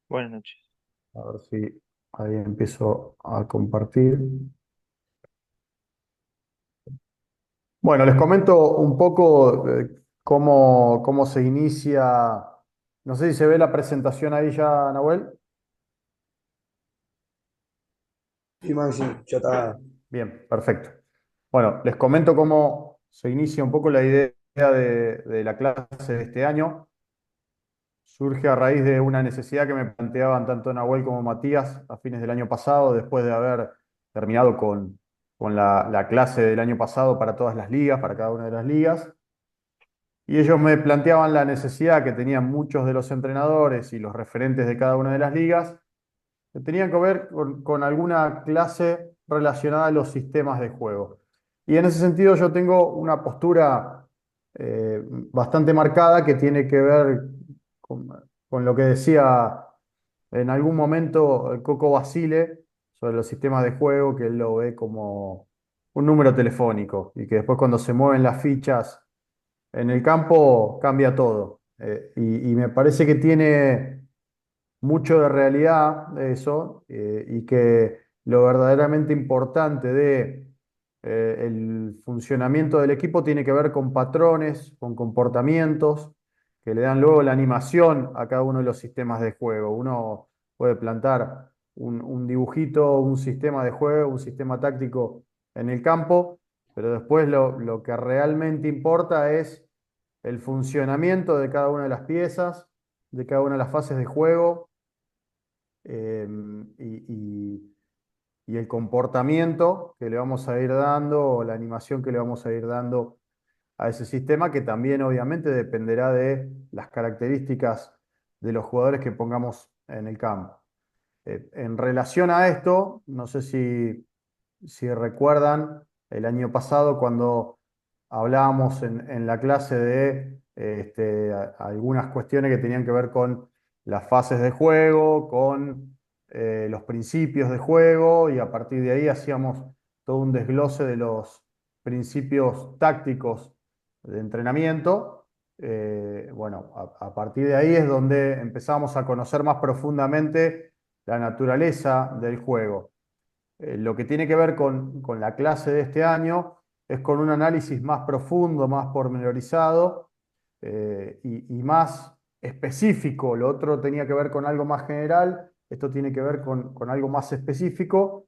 Buenas noches. A ver si ahí empiezo a compartir. Bueno, les comento un poco cómo se inicia. No sé si se ve la presentación ahí ya, Nahuel. Sí, man, sí, ya está. Bien, perfecto. Bueno, les comento cómo se inicia un poco la idea de la clase de este año. Surge a raíz de una necesidad que me planteaban tanto Nahuel como Matías a fines del año pasado, después de haber terminado con la clase del año pasado para todas las ligas, para cada una de las ligas. Y ellos me planteaban la necesidad que tenían muchos de los entrenadores y los referentes de cada una de las ligas, que tenían que ver con alguna clase relacionada a los sistemas de juego. Y en ese sentido yo tengo una postura bastante marcada que tiene que ver con, con lo que decía en algún momento Coco Basile sobre los sistemas de juego, que él lo ve como un número telefónico y que después cuando se mueven las fichas en el campo cambia todo. Y me parece que tiene mucho de realidad eso, y que lo verdaderamente importante de el funcionamiento del equipo tiene que ver con patrones, con comportamientos que le dan luego la animación a cada uno de los sistemas de juego. Uno puede plantar un dibujito, un sistema de juego, un sistema táctico en el campo, pero después lo que realmente importa es el funcionamiento de cada una de las piezas, de cada una de las fases de juego, eh, y, y- y el comportamiento que le vamos a ir dando, o la animación que le vamos a ir dando a ese sistema, que también obviamente dependerá de las características de los jugadores que pongamos en el campo. En relación a esto, no sé si recuerdan el año pasado cuando hablábamos en la clase de algunas cuestiones que tenían que ver con las fases de juego, con los principios de juego, y a partir de ahí hacíamos todo un desglose de los principios tácticos de entrenamiento. Bueno, a partir de ahí es donde empezamos a conocer más profundamente la naturaleza del juego. Lo que tiene que ver con la clase de este año es con un análisis más profundo, más pormenorizado, y más específico. Lo otro tenía que ver con algo más general, esto tiene que ver con algo más específico,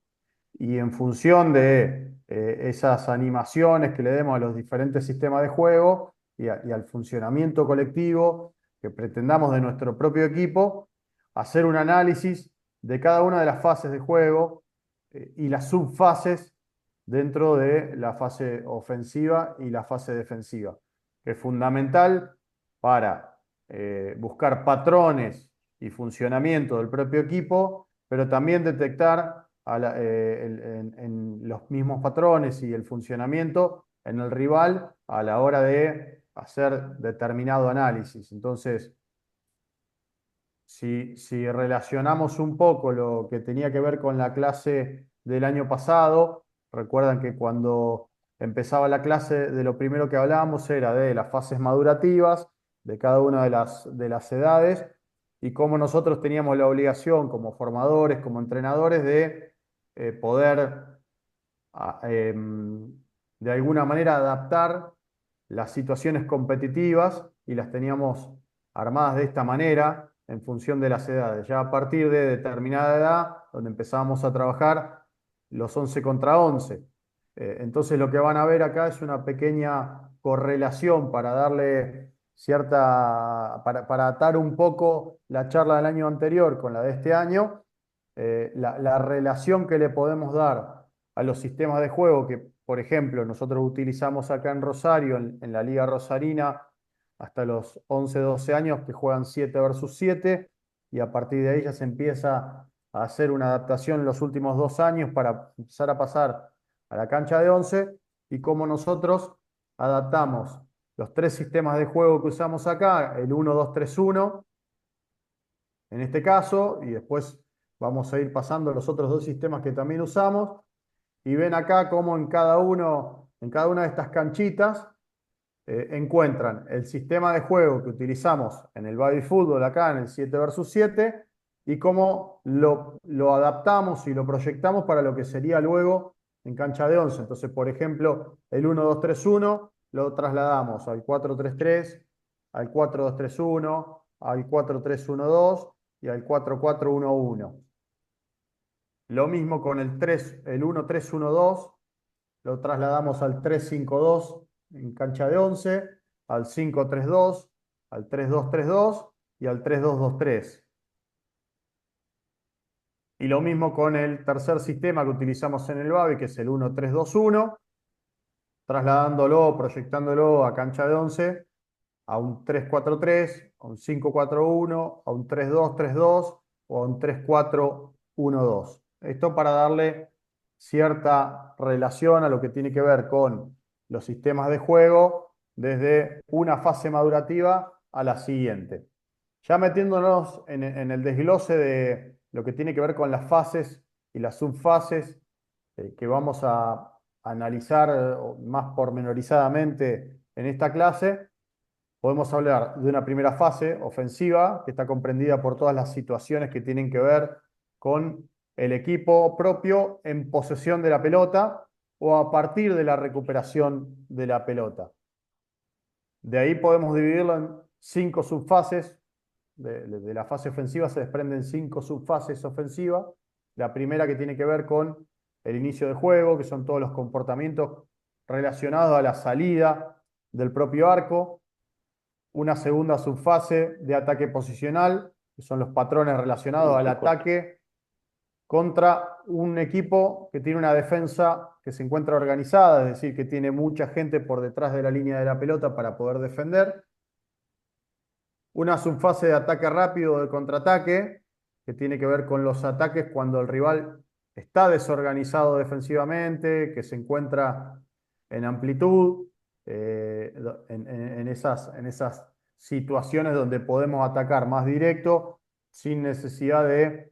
y en función de esas animaciones que le demos a los diferentes sistemas de juego y al funcionamiento colectivo que pretendamos de nuestro propio equipo, hacer un análisis de cada una de las fases de juego y las subfases dentro de la fase ofensiva y la fase defensiva, que es fundamental para buscar patrones y funcionamiento del propio equipo, pero también detectar en los mismos patrones y el funcionamiento en el rival a la hora de hacer determinado análisis. Entonces, si relacionamos un poco lo que tenía que ver con la clase del año pasado, recuerdan que cuando empezaba la clase, de lo primero que hablábamos era de las fases madurativas de cada una de las edades, y cómo nosotros teníamos la obligación como formadores, como entrenadores, de poder de alguna manera adaptar las situaciones competitivas, y las teníamos armadas de esta manera en función de las edades. Ya a partir de determinada edad, donde empezábamos a trabajar los 11 contra 11. Entonces lo que van a ver acá es una pequeña correlación para darle para atar un poco la charla del año anterior con la de este año, la relación que le podemos dar a los sistemas de juego que, por ejemplo, nosotros utilizamos acá en Rosario, en la Liga Rosarina, hasta los 11 12 años, que juegan 7 versus 7, y a partir de ahí ya se empieza a hacer una adaptación en los últimos 2 años para empezar a pasar a la cancha de 11, y cómo nosotros adaptamos los tres sistemas de juego que usamos acá, el 1-2-3-1 en este caso, y después vamos a ir pasando a los otros dos sistemas que también usamos, y ven acá cómo en cada una de estas canchitas encuentran el sistema de juego que utilizamos en el baby fútbol acá en el 7 versus 7, y cómo lo adaptamos y lo proyectamos para lo que sería luego en cancha de 11. Entonces, por ejemplo, el 1-2-3-1 lo trasladamos al 4-3-3, al 4-2-3-1, al 4-3-1-2 y al 4-4-1-1. Lo mismo con el 1-3-1-2, lo trasladamos al 3-5-2 en cancha de 11, al 5-3-2, al 3-2-3-2 y al 3-2-2-3. Y lo mismo con el tercer sistema que utilizamos en el BABI, que es el 1-3-2-1, trasladándolo, proyectándolo a cancha de 11, a un 3-4-3, a un 5-4-1, a un 3-2-3-2 o a un 3-4-1-2. Esto para darle cierta relación a lo que tiene que ver con los sistemas de juego desde una fase madurativa a la siguiente. Ya metiéndonos en el desglose de lo que tiene que ver con las fases y las subfases que vamos a analizar más pormenorizadamente en esta clase, podemos hablar de una primera fase ofensiva que está comprendida por todas las situaciones que tienen que ver con el equipo propio en posesión de la pelota o a partir de la recuperación de la pelota. De ahí podemos dividirlo en 5 subfases. De la fase ofensiva se desprenden 5 subfases ofensivas. La primera que tiene que ver con el inicio de juego, que son todos los comportamientos relacionados a la salida del propio arco. Una segunda subfase de ataque posicional, que son los patrones relacionados al ataque contra un equipo que tiene una defensa que se encuentra organizada, es decir, que tiene mucha gente por detrás de la línea de la pelota para poder defender. Una subfase de ataque rápido o de contraataque, que tiene que ver con los ataques cuando el rival está desorganizado defensivamente, que se encuentra en amplitud, en esas situaciones donde podemos atacar más directo, sin necesidad de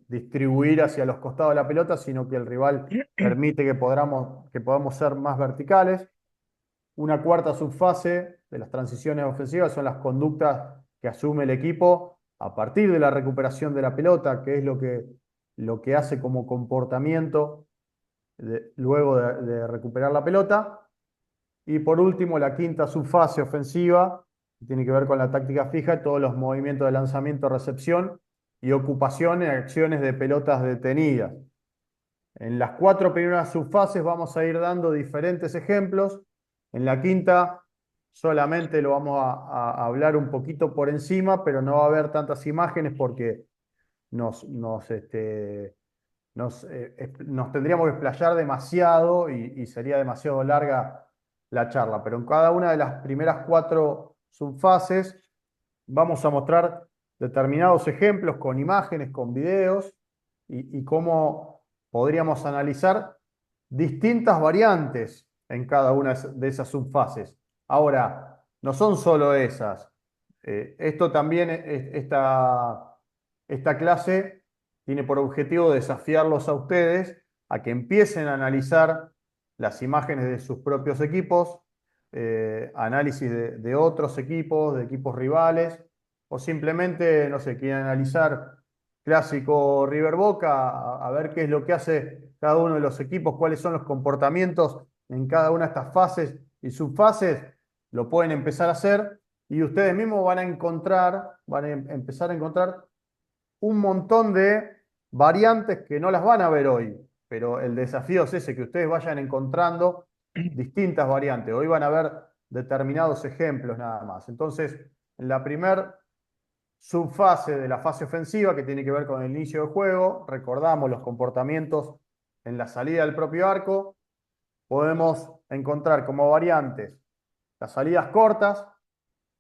distribuir hacia los costados de la pelota, sino que el rival permite que podamos ser más verticales. Una cuarta subfase de las transiciones ofensivas son las conductas que asume el equipo a partir de la recuperación de la pelota, que es lo que hace como comportamiento luego de recuperar la pelota. Y por último, la quinta subfase ofensiva, que tiene que ver con la táctica fija, todos los movimientos de lanzamiento, recepción y ocupación en acciones de pelotas detenidas. En las 4 primeras subfases vamos a ir dando diferentes ejemplos. En la quinta solamente lo vamos a hablar un poquito por encima, pero no va a haber tantas imágenes porque nos tendríamos que explayar demasiado y sería demasiado larga la charla. Pero en cada una de las primeras 4 subfases vamos a mostrar determinados ejemplos con imágenes, con videos y cómo podríamos analizar distintas variantes en cada una de esas subfases. Ahora, no son solo esas. Esto también, esta clase tiene por objetivo desafiarlos a ustedes a que empiecen a analizar las imágenes de sus propios equipos, análisis de otros equipos, de equipos rivales, o simplemente, no sé, quieren analizar clásico River Boca, a ver qué es lo que hace cada uno de los equipos, cuáles son los comportamientos en cada una de estas fases y subfases, lo pueden empezar a hacer y ustedes mismos van a empezar a encontrar un montón de variantes que no las van a ver hoy, pero el desafío es ese, que ustedes vayan encontrando distintas variantes. Hoy van a ver determinados ejemplos nada más. Entonces, en la primera subfase de la fase ofensiva, que tiene que ver con el inicio del juego, recordamos los comportamientos en la salida del propio arco, podemos encontrar como variantes las salidas cortas,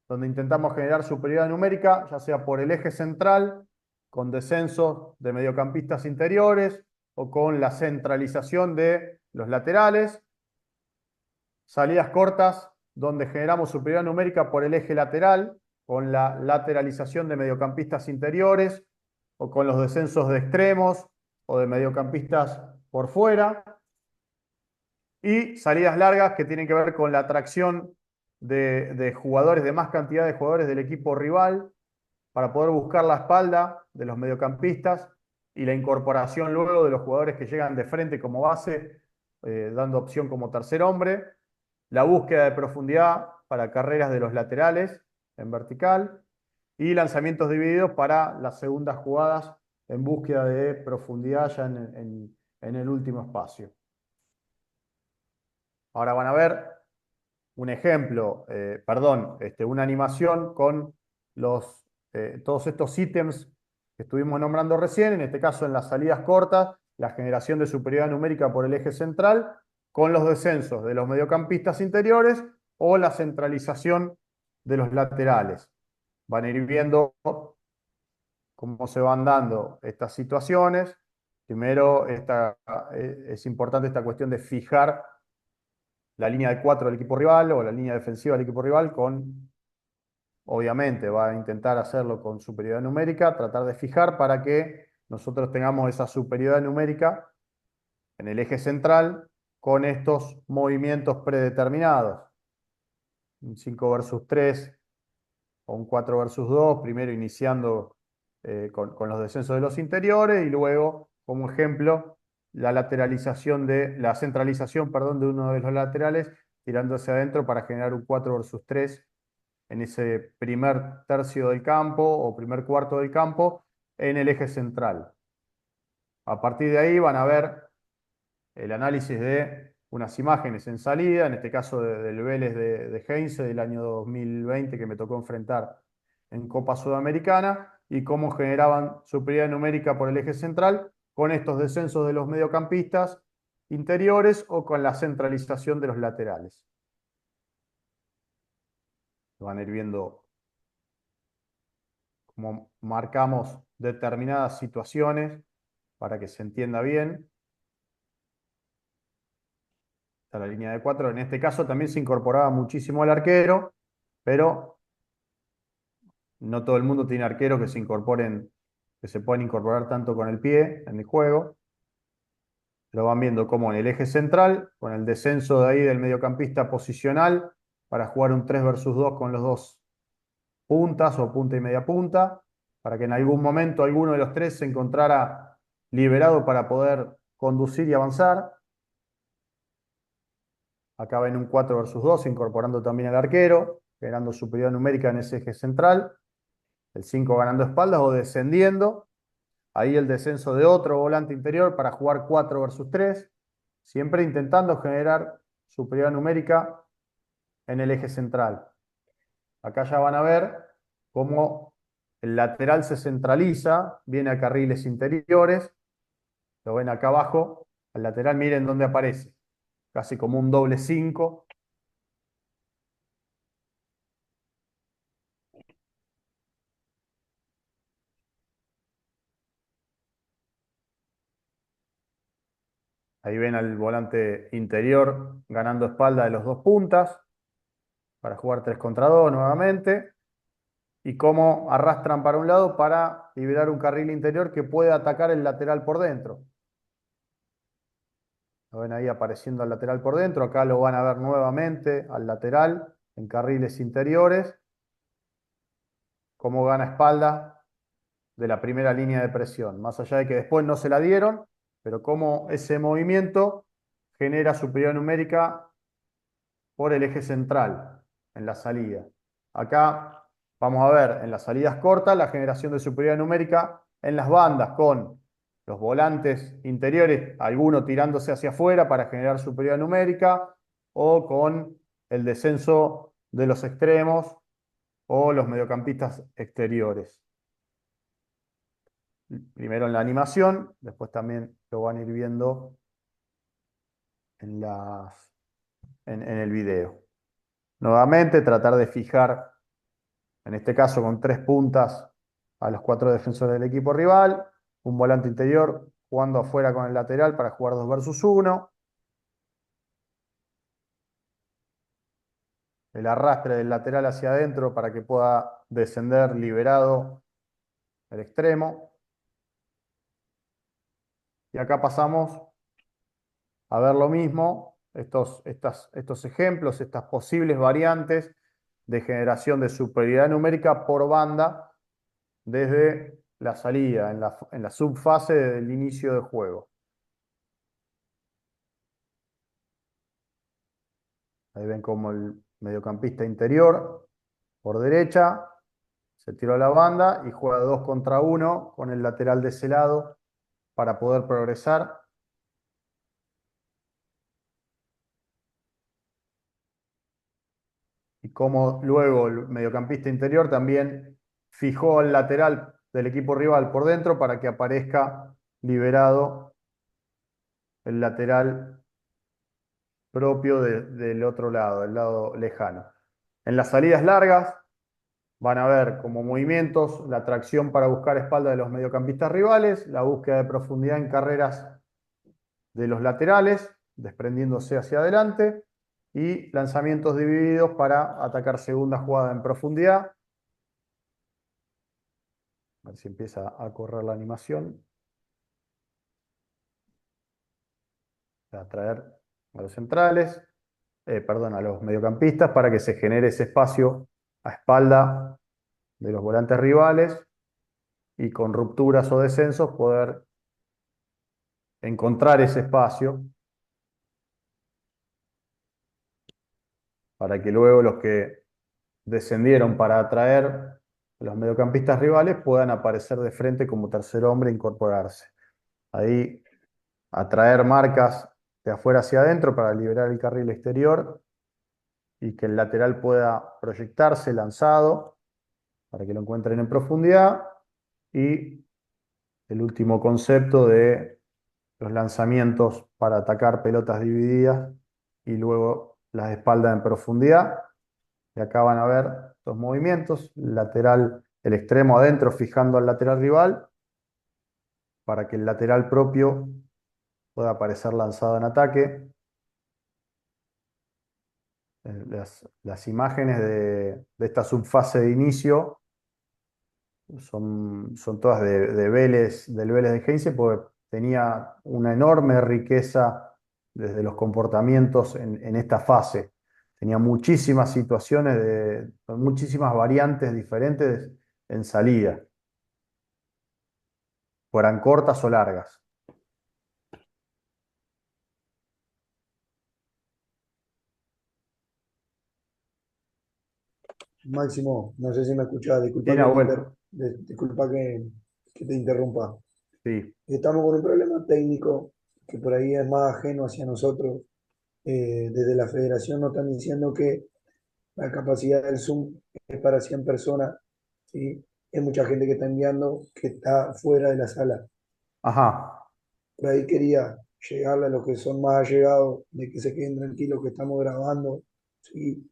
donde intentamos generar superioridad numérica, ya sea por el eje central, con descensos de mediocampistas interiores o con la centralización de los laterales. Salidas cortas, donde generamos superioridad numérica por el eje lateral, con la lateralización de mediocampistas interiores o con los descensos de extremos o de mediocampistas por fuera. Y salidas largas que tienen que ver con la atracción de jugadores, de más cantidad de jugadores del equipo rival para poder buscar la espalda de los mediocampistas y la incorporación luego de los jugadores que llegan de frente como base, dando opción como tercer hombre, la búsqueda de profundidad para carreras de los laterales en vertical y lanzamientos divididos para las segundas jugadas en búsqueda de profundidad ya en el último espacio. Ahora van a ver un ejemplo, una animación con todos estos ítems que estuvimos nombrando recién, en este caso en las salidas cortas, la generación de superioridad numérica por el eje central, con los descensos de los mediocampistas interiores o la centralización de los laterales. Van a ir viendo cómo se van dando estas situaciones. Primero, es importante esta cuestión de fijar la línea de 4 del equipo rival o la línea defensiva del equipo rival obviamente va a intentar hacerlo con superioridad numérica, tratar de fijar para que nosotros tengamos esa superioridad numérica en el eje central con estos movimientos predeterminados. Un 5 versus 3 o un 4 versus 2, primero iniciando con los descensos de los interiores y luego, como ejemplo, la centralización, perdón, de uno de los laterales tirándose adentro para generar un 4 versus 3 en ese primer tercio del campo o primer cuarto del campo en el eje central. A partir de ahí van a ver el análisis de unas imágenes en salida, en este caso del Vélez de Heinze del año 2020 que me tocó enfrentar en Copa Sudamericana, y cómo generaban superioridad numérica por el eje central con estos descensos de los mediocampistas interiores o con la centralización de los laterales. Van a ir viendo cómo marcamos determinadas situaciones para que se entienda bien. Está la línea de 4. En este caso también se incorporaba muchísimo al arquero, pero no todo el mundo tiene arqueros que se pueden incorporar tanto con el pie en el juego. Lo van viendo como en el eje central, con el descenso de ahí del mediocampista posicional para jugar un 3 versus 2 con los dos puntas o punta y media punta, para que en algún momento alguno de los tres se encontrara liberado para poder conducir y avanzar. Acá ven un 4 versus 2, incorporando también al arquero, generando superioridad numérica en ese eje central. El 5 ganando espaldas o descendiendo. Ahí el descenso de otro volante interior para jugar 4 versus 3. Siempre intentando generar superioridad numérica en el eje central. Acá ya van a ver cómo el lateral se centraliza, viene a carriles interiores. Lo ven acá abajo. El lateral, miren dónde aparece. Casi como un doble 5. Ahí ven al volante interior ganando espalda de los dos puntas para jugar 3 contra 2 nuevamente. Y cómo arrastran para un lado para liberar un carril interior que puede atacar el lateral por dentro. Lo ven ahí apareciendo al lateral por dentro. Acá lo van a ver nuevamente al lateral en carriles interiores. Cómo gana espalda de la primera línea de presión. Más allá de que después no se la dieron, pero cómo ese movimiento genera superioridad numérica por el eje central en la salida. Acá vamos a ver en las salidas cortas la generación de superioridad numérica en las bandas con los volantes interiores, alguno tirándose hacia afuera para generar superioridad numérica, o con el descenso de los extremos o los mediocampistas exteriores. Primero en la animación, después también lo van a ir viendo en el video. Nuevamente tratar de fijar, en este caso con 3 puntas, a los 4 defensores del equipo rival, un volante interior jugando afuera con el lateral para jugar 2 versus 1, el arrastre del lateral hacia adentro para que pueda descender liberado el extremo. Y acá pasamos a ver lo mismo, estos ejemplos, estas posibles variantes de generación de superioridad numérica por banda desde la salida, en la subfase del inicio de juego. Ahí ven como el mediocampista interior, por derecha, se tiró a la banda y juega 2 contra 1 con el lateral de ese lado para poder progresar. Y como luego el mediocampista interior también fijó al lateral del equipo rival por dentro para que aparezca liberado el lateral propio del otro lado, del lado lejano. En las salidas largas van a ver como movimientos la tracción para buscar espalda de los mediocampistas rivales, la búsqueda de profundidad en carreras de los laterales, desprendiéndose hacia adelante, y lanzamientos divididos para atacar segunda jugada en profundidad. A ver si empieza a correr la animación. A traer a los centrales, perdón, a los mediocampistas para que se genere ese espacio a espalda de los volantes rivales y con rupturas o descensos poder encontrar ese espacio para que luego los que descendieron para atraer a los mediocampistas rivales puedan aparecer de frente como tercer hombre e incorporarse. Ahí atraer marcas de afuera hacia adentro para liberar el carril exterior y que el lateral pueda proyectarse lanzado para que lo encuentren en profundidad. Y el último concepto de los lanzamientos para atacar pelotas divididas y luego las de espalda en profundidad. Y acá van a ver dos movimientos, lateral, el extremo adentro fijando al lateral rival para que el lateral propio pueda aparecer lanzado en ataque. Las imágenes de esta subfase de inicio son todas de Vélez, del Vélez de Heinze, porque tenía una enorme riqueza desde los comportamientos en esta fase. Tenía muchísimas situaciones, muchísimas variantes diferentes en salida, fueran cortas o largas. Máximo, no sé si me escuchás, disculpa Bien, Nahuel. disculpa que te interrumpa. Sí, Estamos con un problema técnico que por ahí es más ajeno hacia nosotros. Desde la federación nos están diciendo que la capacidad del Zoom es para 100 personas, ¿sí? Hay mucha gente que está enviando que está fuera de la sala. ajá, Por ahí quería llegarle a los que son más allegados, de que se queden tranquilos que estamos grabando, ¿sí?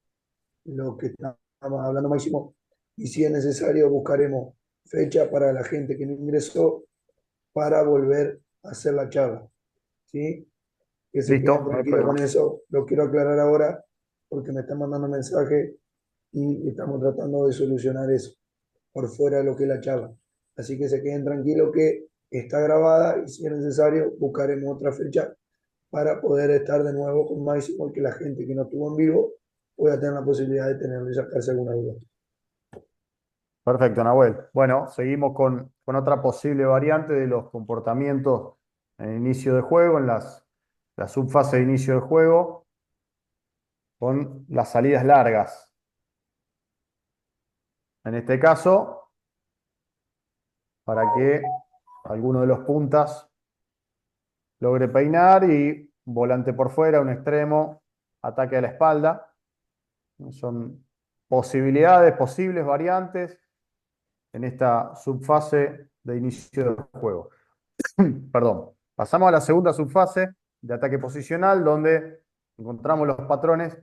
Lo que estamos hablando máximo, y si es necesario buscaremos fecha para la gente que no ingresó para volver a hacer la charla, ¿sí? Que se queden listo, no hay tranquilos con problema. eso, lo quiero aclarar ahora porque me están mandando mensajes y estamos tratando de solucionar eso por fuera de lo que es la charla. Así que se queden tranquilos que está grabada y si es necesario buscaremos otra fecha para poder estar de nuevo con Máximo y que la gente que no estuvo en vivo pueda tener la posibilidad de tenerlo y sacarse alguna duda. Perfecto, Nahuel. Bueno, seguimos con otra posible variante de los comportamientos en el inicio de juego, la subfase de inicio de juego, con las salidas largas. En este caso, para que alguno de los puntas logre peinar y volante por fuera, un extremo, ataque a la espalda. Son posibilidades, posibles variantes en esta subfase de inicio del juego. Perdón. Pasamos a la segunda subfase de ataque posicional, donde encontramos los patrones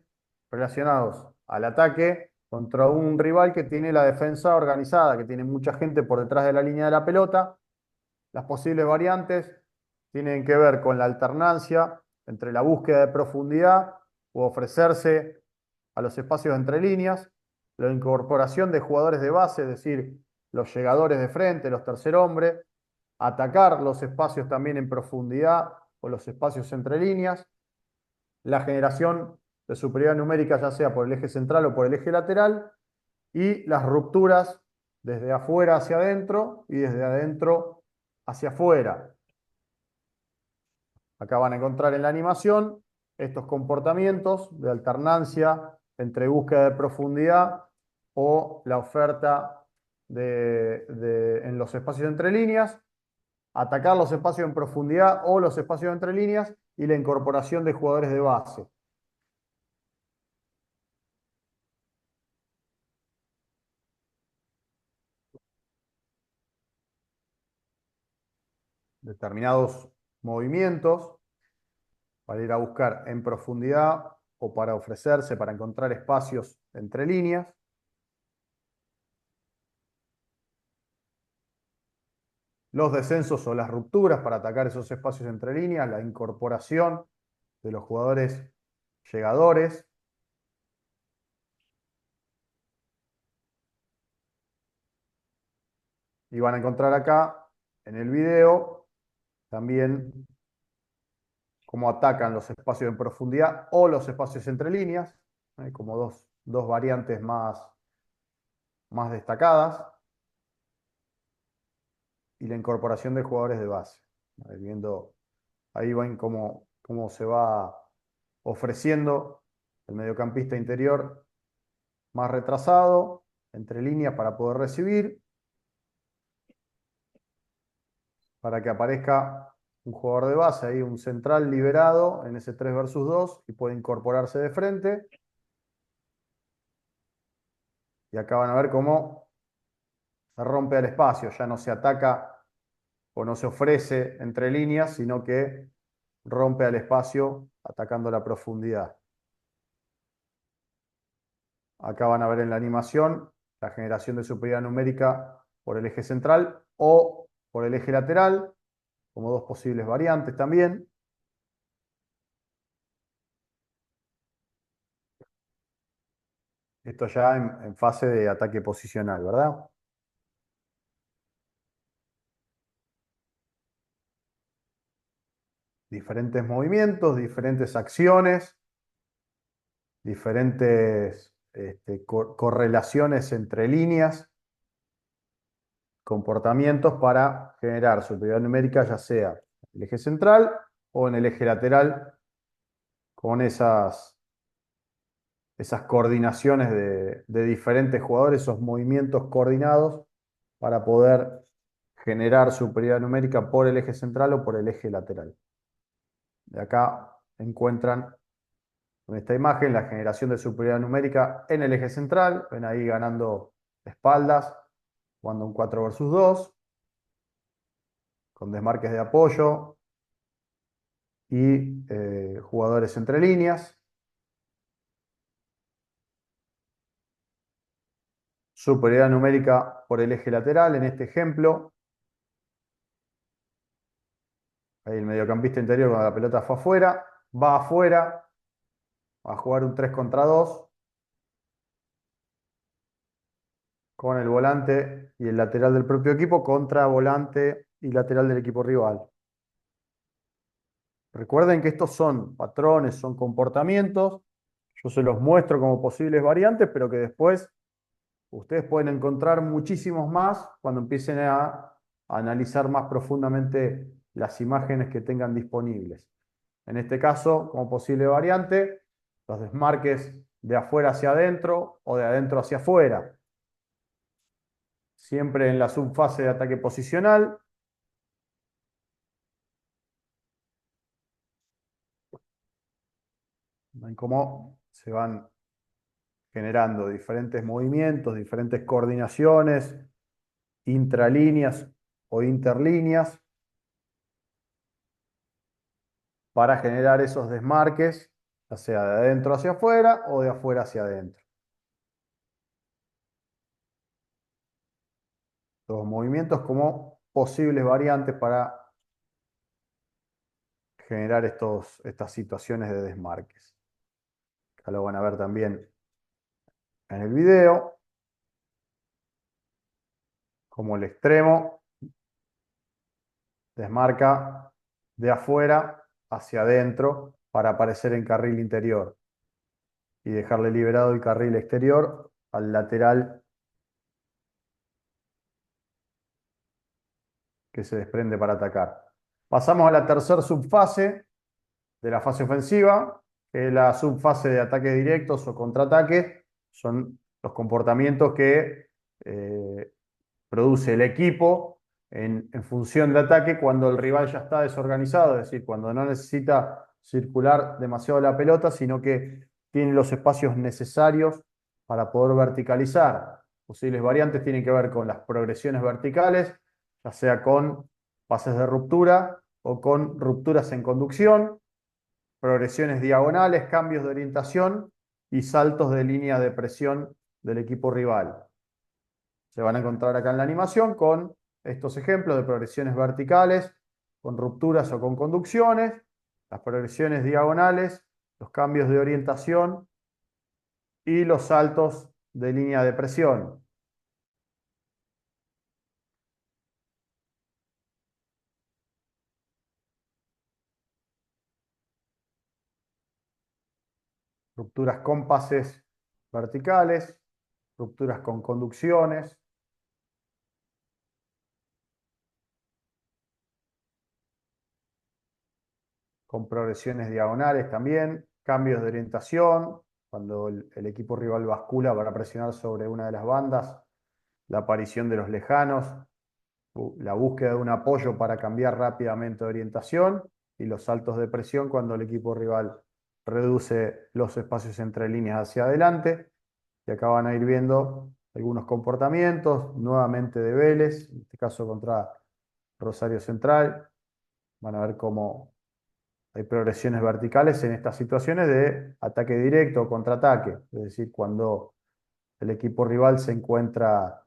relacionados al ataque contra un rival que tiene la defensa organizada, que tiene mucha gente por detrás de la línea de la pelota. Las posibles variantes tienen que ver con la alternancia entre la búsqueda de profundidad o ofrecerse a los espacios entre líneas, la incorporación de jugadores de base, es decir, los llegadores de frente, los tercer hombre, atacar los espacios también en profundidad o los espacios entre líneas, la generación de superioridad numérica ya sea por el eje central o por el eje lateral, y las rupturas desde afuera hacia adentro y desde adentro hacia afuera. Acá van a encontrar en la animación estos comportamientos de alternancia entre búsqueda de profundidad o la oferta en los espacios entre líneas, atacar los espacios en profundidad o los espacios entre líneas y la incorporación de jugadores de base. Determinados movimientos para ir a buscar en profundidad o para ofrecerse, para encontrar espacios entre líneas. Los descensos o las rupturas para atacar esos espacios entre líneas, la incorporación de los jugadores llegadores. Y van a encontrar acá en el video también cómo atacan los espacios en profundidad o los espacios entre líneas, como dos variantes más destacadas. Y la incorporación de jugadores de base. Viendo, ahí ven cómo se va ofreciendo el mediocampista interior más retrasado, entre líneas para poder recibir, para que aparezca un jugador de base, ahí un central liberado en ese 3 versus 2 y puede incorporarse de frente. Y acá van a ver cómo se rompe el espacio, ya no se ataca o no se ofrece entre líneas, sino que rompe al espacio atacando la profundidad. Acá van a ver en la animación la generación de superioridad numérica por el eje central o por el eje lateral, como dos posibles variantes también. Esto ya en fase de ataque posicional, ¿verdad? Diferentes movimientos, diferentes acciones, diferentes correlaciones entre líneas, comportamientos para generar superioridad numérica, ya sea en el eje central o en el eje lateral, con esas coordinaciones de diferentes jugadores, esos movimientos coordinados para poder generar superioridad numérica por el eje central o por el eje lateral. De acá encuentran en esta imagen la generación de superioridad numérica en el eje central. Ven ahí ganando espaldas, jugando un 4 versus 2, con desmarques de apoyo y jugadores entre líneas. Superioridad numérica por el eje lateral en este ejemplo. Ahí el mediocampista interior cuando la pelota fue afuera, va afuera, a jugar un 3 contra 2 con el volante y el lateral del propio equipo contra volante y lateral del equipo rival. Recuerden que estos son patrones, son comportamientos. Yo se los muestro como posibles variantes, pero que después ustedes pueden encontrar muchísimos más cuando empiecen a analizar más profundamente las imágenes que tengan disponibles. En este caso, como posible variante, los desmarques de afuera hacia adentro o de adentro hacia afuera. Siempre en la subfase de ataque posicional. Ven cómo se van generando diferentes movimientos, diferentes coordinaciones, intralíneas o interlíneas, para generar esos desmarques, ya sea de adentro hacia afuera o de afuera hacia adentro. Los movimientos como posibles variantes para generar estas situaciones de desmarques. Acá lo van a ver también en el video, como el extremo desmarca de afuera hacia adentro para aparecer en carril interior y dejarle liberado el carril exterior al lateral que se desprende para atacar. Pasamos a la tercera subfase de la fase ofensiva, que es la subfase de ataques directos o contraataques. Son los comportamientos que produce el equipo en función de ataque cuando el rival ya está desorganizado, es decir, cuando no necesita circular demasiado la pelota, sino que tiene los espacios necesarios para poder verticalizar. Posibles variantes tienen que ver con las progresiones verticales, ya sea con pases de ruptura o con rupturas en conducción, progresiones diagonales, cambios de orientación y saltos de línea de presión del equipo rival. Se van a encontrar acá en la animación con estos ejemplos de progresiones verticales, con rupturas o con conducciones, las progresiones diagonales, los cambios de orientación y los saltos de línea de presión. Rupturas con pases verticales, rupturas con conducciones, con progresiones diagonales también, cambios de orientación, cuando el equipo rival bascula para presionar sobre una de las bandas, la aparición de los lejanos, la búsqueda de un apoyo para cambiar rápidamente de orientación y los saltos de presión cuando el equipo rival reduce los espacios entre líneas hacia adelante. Y acá van a ir viendo algunos comportamientos, nuevamente de Vélez, en este caso contra Rosario Central. Van a ver cómo hay progresiones verticales en estas situaciones de ataque directo o contraataque, es decir, cuando el equipo rival se encuentra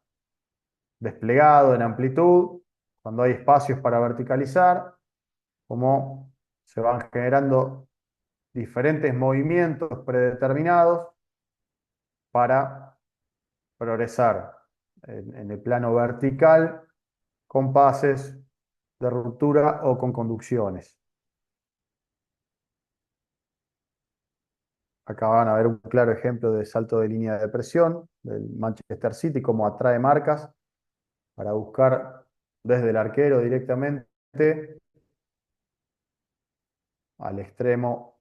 desplegado en amplitud, cuando hay espacios para verticalizar, como se van generando diferentes movimientos predeterminados para progresar en el plano vertical con pases de ruptura o con conducciones. Acá van a ver un claro ejemplo de salto de línea de presión del Manchester City, cómo atrae marcas para buscar desde el arquero directamente al extremo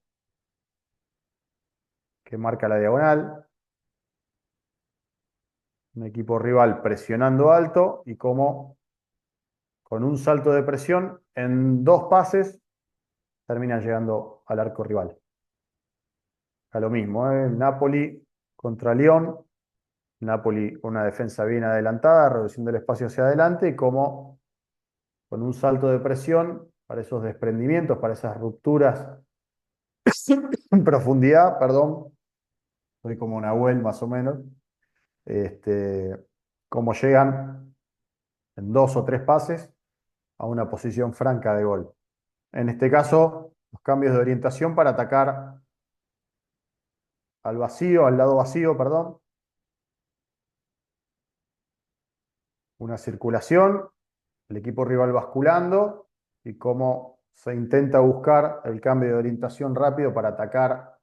que marca la diagonal, un equipo rival presionando alto y cómo con un salto de presión en 2 pases termina llegando al arco rival. A lo mismo, Napoli contra Lyon, Napoli con una defensa bien adelantada, reduciendo el espacio hacia adelante y cómo con un salto de presión para esos desprendimientos, para esas rupturas en profundidad, perdón, soy como Nahuel más o menos, cómo llegan en 2 o 3 pases a una posición franca de gol. En este caso, los cambios de orientación para atacar al vacío, al lado vacío, perdón, una circulación, el equipo rival basculando y cómo se intenta buscar el cambio de orientación rápido para atacar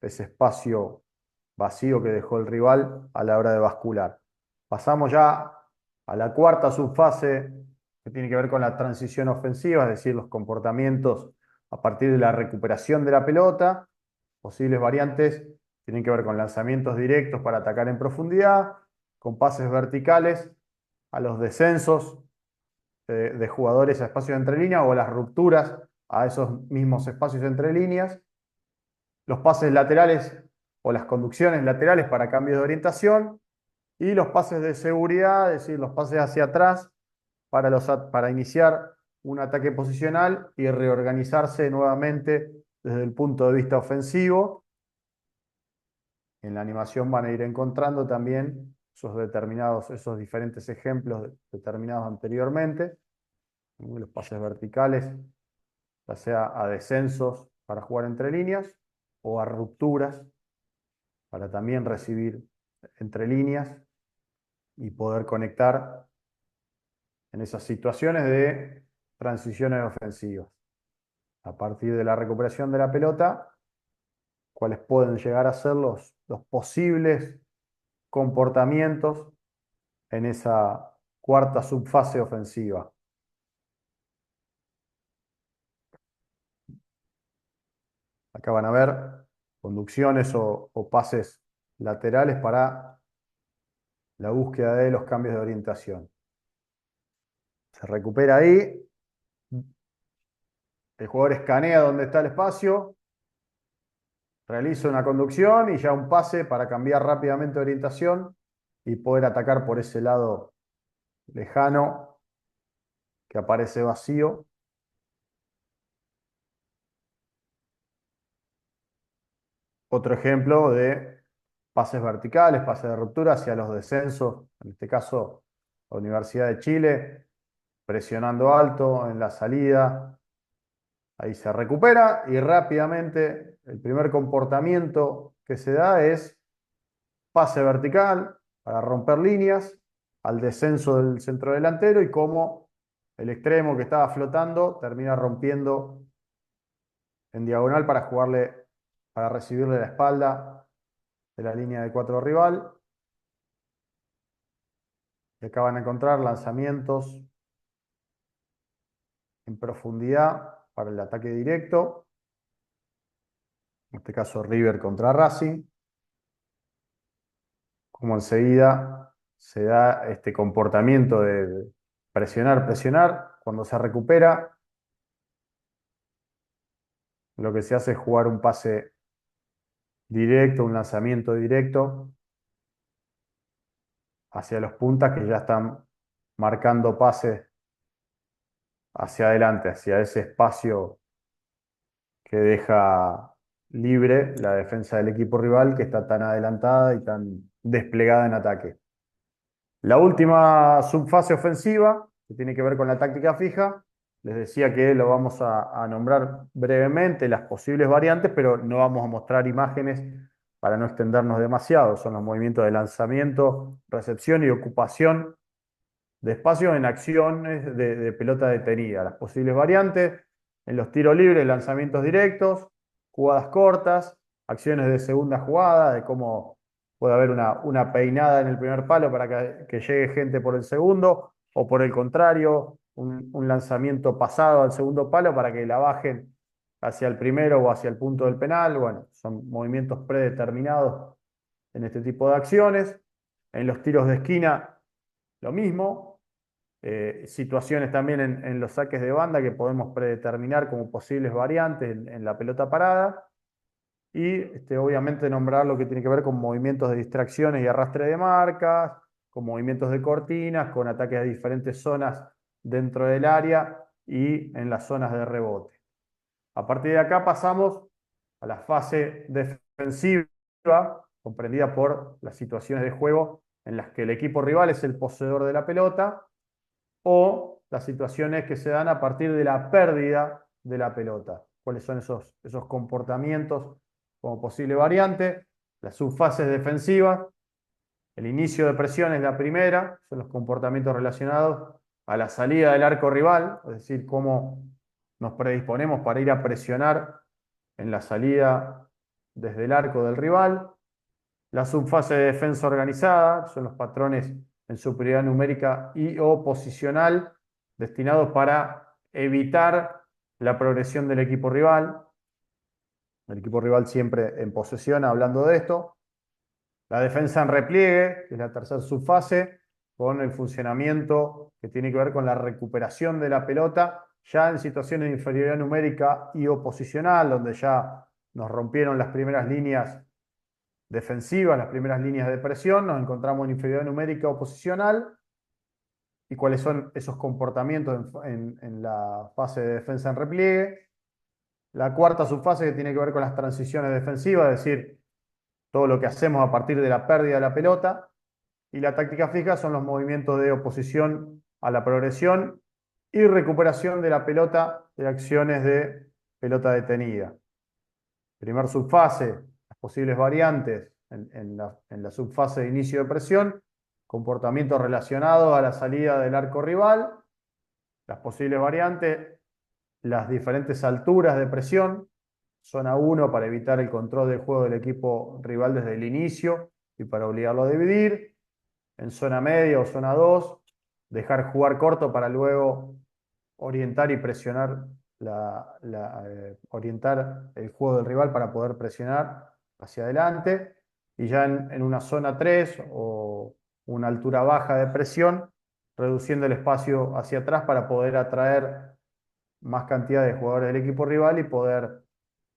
ese espacio vacío que dejó el rival a la hora de bascular. Pasamos ya a la cuarta subfase que tiene que ver con la transición ofensiva, es decir, los comportamientos a partir de la recuperación de la pelota. Posibles variantes tienen que ver con lanzamientos directos para atacar en profundidad, con pases verticales a los descensos de jugadores a espacios entre líneas o las rupturas a esos mismos espacios entre líneas, los pases laterales o las conducciones laterales para cambios de orientación y los pases de seguridad, es decir, los pases hacia atrás para iniciar un ataque posicional y reorganizarse nuevamente desde el punto de vista ofensivo. En la animación van a ir encontrando también esos diferentes ejemplos determinados anteriormente, los pases verticales, ya sea a descensos para jugar entre líneas o a rupturas para también recibir entre líneas y poder conectar en esas situaciones de transiciones ofensivas. A partir de la recuperación de la pelota, cuáles pueden llegar a ser los posibles comportamientos en esa cuarta subfase ofensiva. Acá van a ver conducciones o pases laterales para la búsqueda de los cambios de orientación. Se recupera ahí, el jugador escanea dónde está el espacio, realiza una conducción y ya un pase para cambiar rápidamente de orientación y poder atacar por ese lado lejano que aparece vacío. Otro ejemplo de pases verticales, pases de ruptura hacia los descensos, en este caso la Universidad de Chile, presionando alto en la salida. Ahí se recupera y rápidamente el primer comportamiento que se da es pase vertical para romper líneas al descenso del centro delantero y cómo el extremo que estaba flotando termina rompiendo en diagonal para jugarle, para recibirle la espalda de la línea de cuatro rival. Y acá van a encontrar lanzamientos en profundidad para el ataque directo. En este caso River contra Racing. Como enseguida se da este comportamiento de presionar, presionar. Cuando se recupera, lo que se hace es jugar un pase directo, un lanzamiento directo hacia los puntas que ya están marcando pases hacia adelante, hacia ese espacio que deja libre la defensa del equipo rival que está tan adelantada y tan desplegada en ataque. La última subfase ofensiva, que tiene que ver con la táctica fija, les decía que lo vamos a nombrar brevemente, las posibles variantes, pero no vamos a mostrar imágenes para no extendernos demasiado. Son los movimientos de lanzamiento, recepción y ocupación de espacio en acciones de pelota detenida. Las posibles variantes en los tiros libres, lanzamientos directos, jugadas cortas, acciones de segunda jugada, de cómo puede haber una peinada en el primer palo para que llegue gente por el segundo, o por el contrario, un lanzamiento pasado al segundo palo para que la bajen hacia el primero o hacia el punto del penal. Bueno, son movimientos predeterminados en este tipo de acciones. En los tiros de esquina, lo mismo. Situaciones también en los saques de banda que podemos predeterminar como posibles variantes en la pelota parada. Y obviamente nombrar lo que tiene que ver con movimientos de distracciones y arrastre de marcas, con movimientos de cortinas, con ataques a diferentes zonas dentro del área y en las zonas de rebote. A partir de acá pasamos a la fase defensiva, comprendida por las situaciones de juego en las que el equipo rival es el poseedor de la pelota o las situaciones que se dan a partir de la pérdida de la pelota. ¿Cuáles son esos comportamientos como posible variante? Las subfases defensivas, el inicio de presión es la primera, son los comportamientos relacionados a la salida del arco rival, es decir, cómo nos predisponemos para ir a presionar en la salida desde el arco del rival. La subfase de defensa organizada, son los patrones en superioridad numérica y o posicional destinados para evitar la progresión del equipo rival. El equipo rival siempre en posesión, hablando de esto. La defensa en repliegue, que es la tercera subfase, con el funcionamiento que tiene que ver con la recuperación de la pelota, ya en situaciones de inferioridad numérica y o posicional, donde ya nos rompieron las primeras líneas defensivas, las primeras líneas de presión, nos encontramos en inferioridad numérica o posicional, y cuáles son esos comportamientos en la fase de defensa en repliegue. La cuarta subfase que tiene que ver con las transiciones defensivas, es decir, todo lo que hacemos a partir de la pérdida de la pelota. Y la táctica fija son los movimientos de oposición a la progresión y recuperación de la pelota de acciones de pelota detenida. Primer subfase, las posibles variantes en la subfase de inicio de presión, comportamientos relacionados a la salida del arco rival, las posibles variantes, las diferentes alturas de presión, zona 1 para evitar el control del juego del equipo rival desde el inicio y para obligarlo a dividir, en zona media o zona 2, dejar jugar corto para luego orientar y presionar orientar el juego del rival para poder presionar hacia adelante. Y ya en una zona 3 o una altura baja de presión, reduciendo el espacio hacia atrás para poder atraer más cantidad de jugadores del equipo rival y poder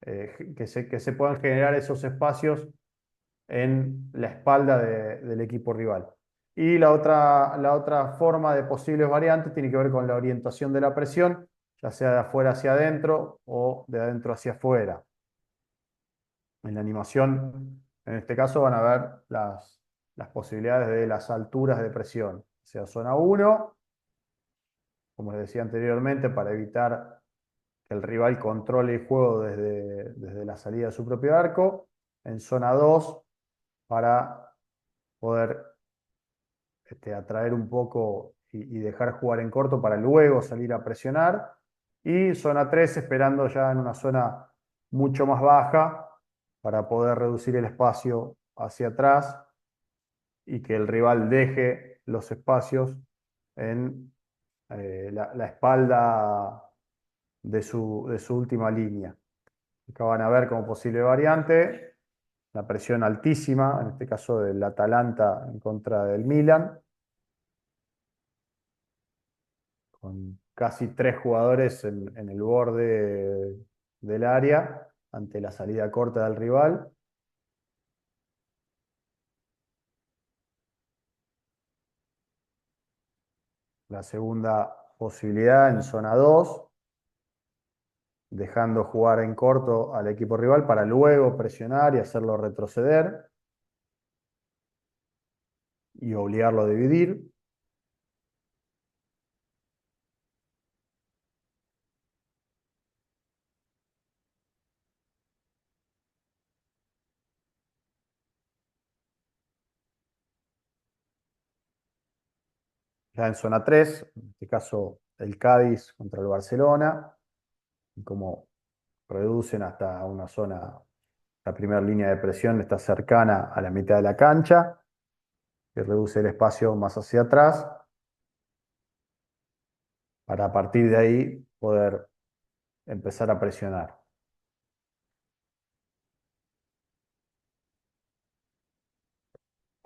que se puedan generar esos espacios en la espalda del equipo rival. Y la otra forma de posibles variantes tiene que ver con la orientación de la presión, ya sea de afuera hacia adentro o de adentro hacia afuera. En la animación, en este caso, van a ver las posibilidades de las alturas de presión, sea zona 1, como les decía anteriormente, para evitar que el rival controle el juego desde la salida de su propio arco, en zona 2, para poder atraer un poco y dejar jugar en corto para luego salir a presionar. Y zona 3 esperando ya en una zona mucho más baja para poder reducir el espacio hacia atrás y que el rival deje los espacios en la espalda de su última línea. Acá van a ver como posible variante la presión altísima, en este caso del Atalanta en contra del Milan, con casi 3 jugadores en el borde del área ante la salida corta del rival. La segunda posibilidad en zona 2, dejando jugar en corto al equipo rival para luego presionar y hacerlo retroceder y obligarlo a dividir. Ya en zona 3, en este caso el Cádiz contra el Barcelona, y como reducen hasta una zona, la primera línea de presión está cercana a la mitad de la cancha, que reduce el espacio más hacia atrás, para a partir de ahí poder empezar a presionar.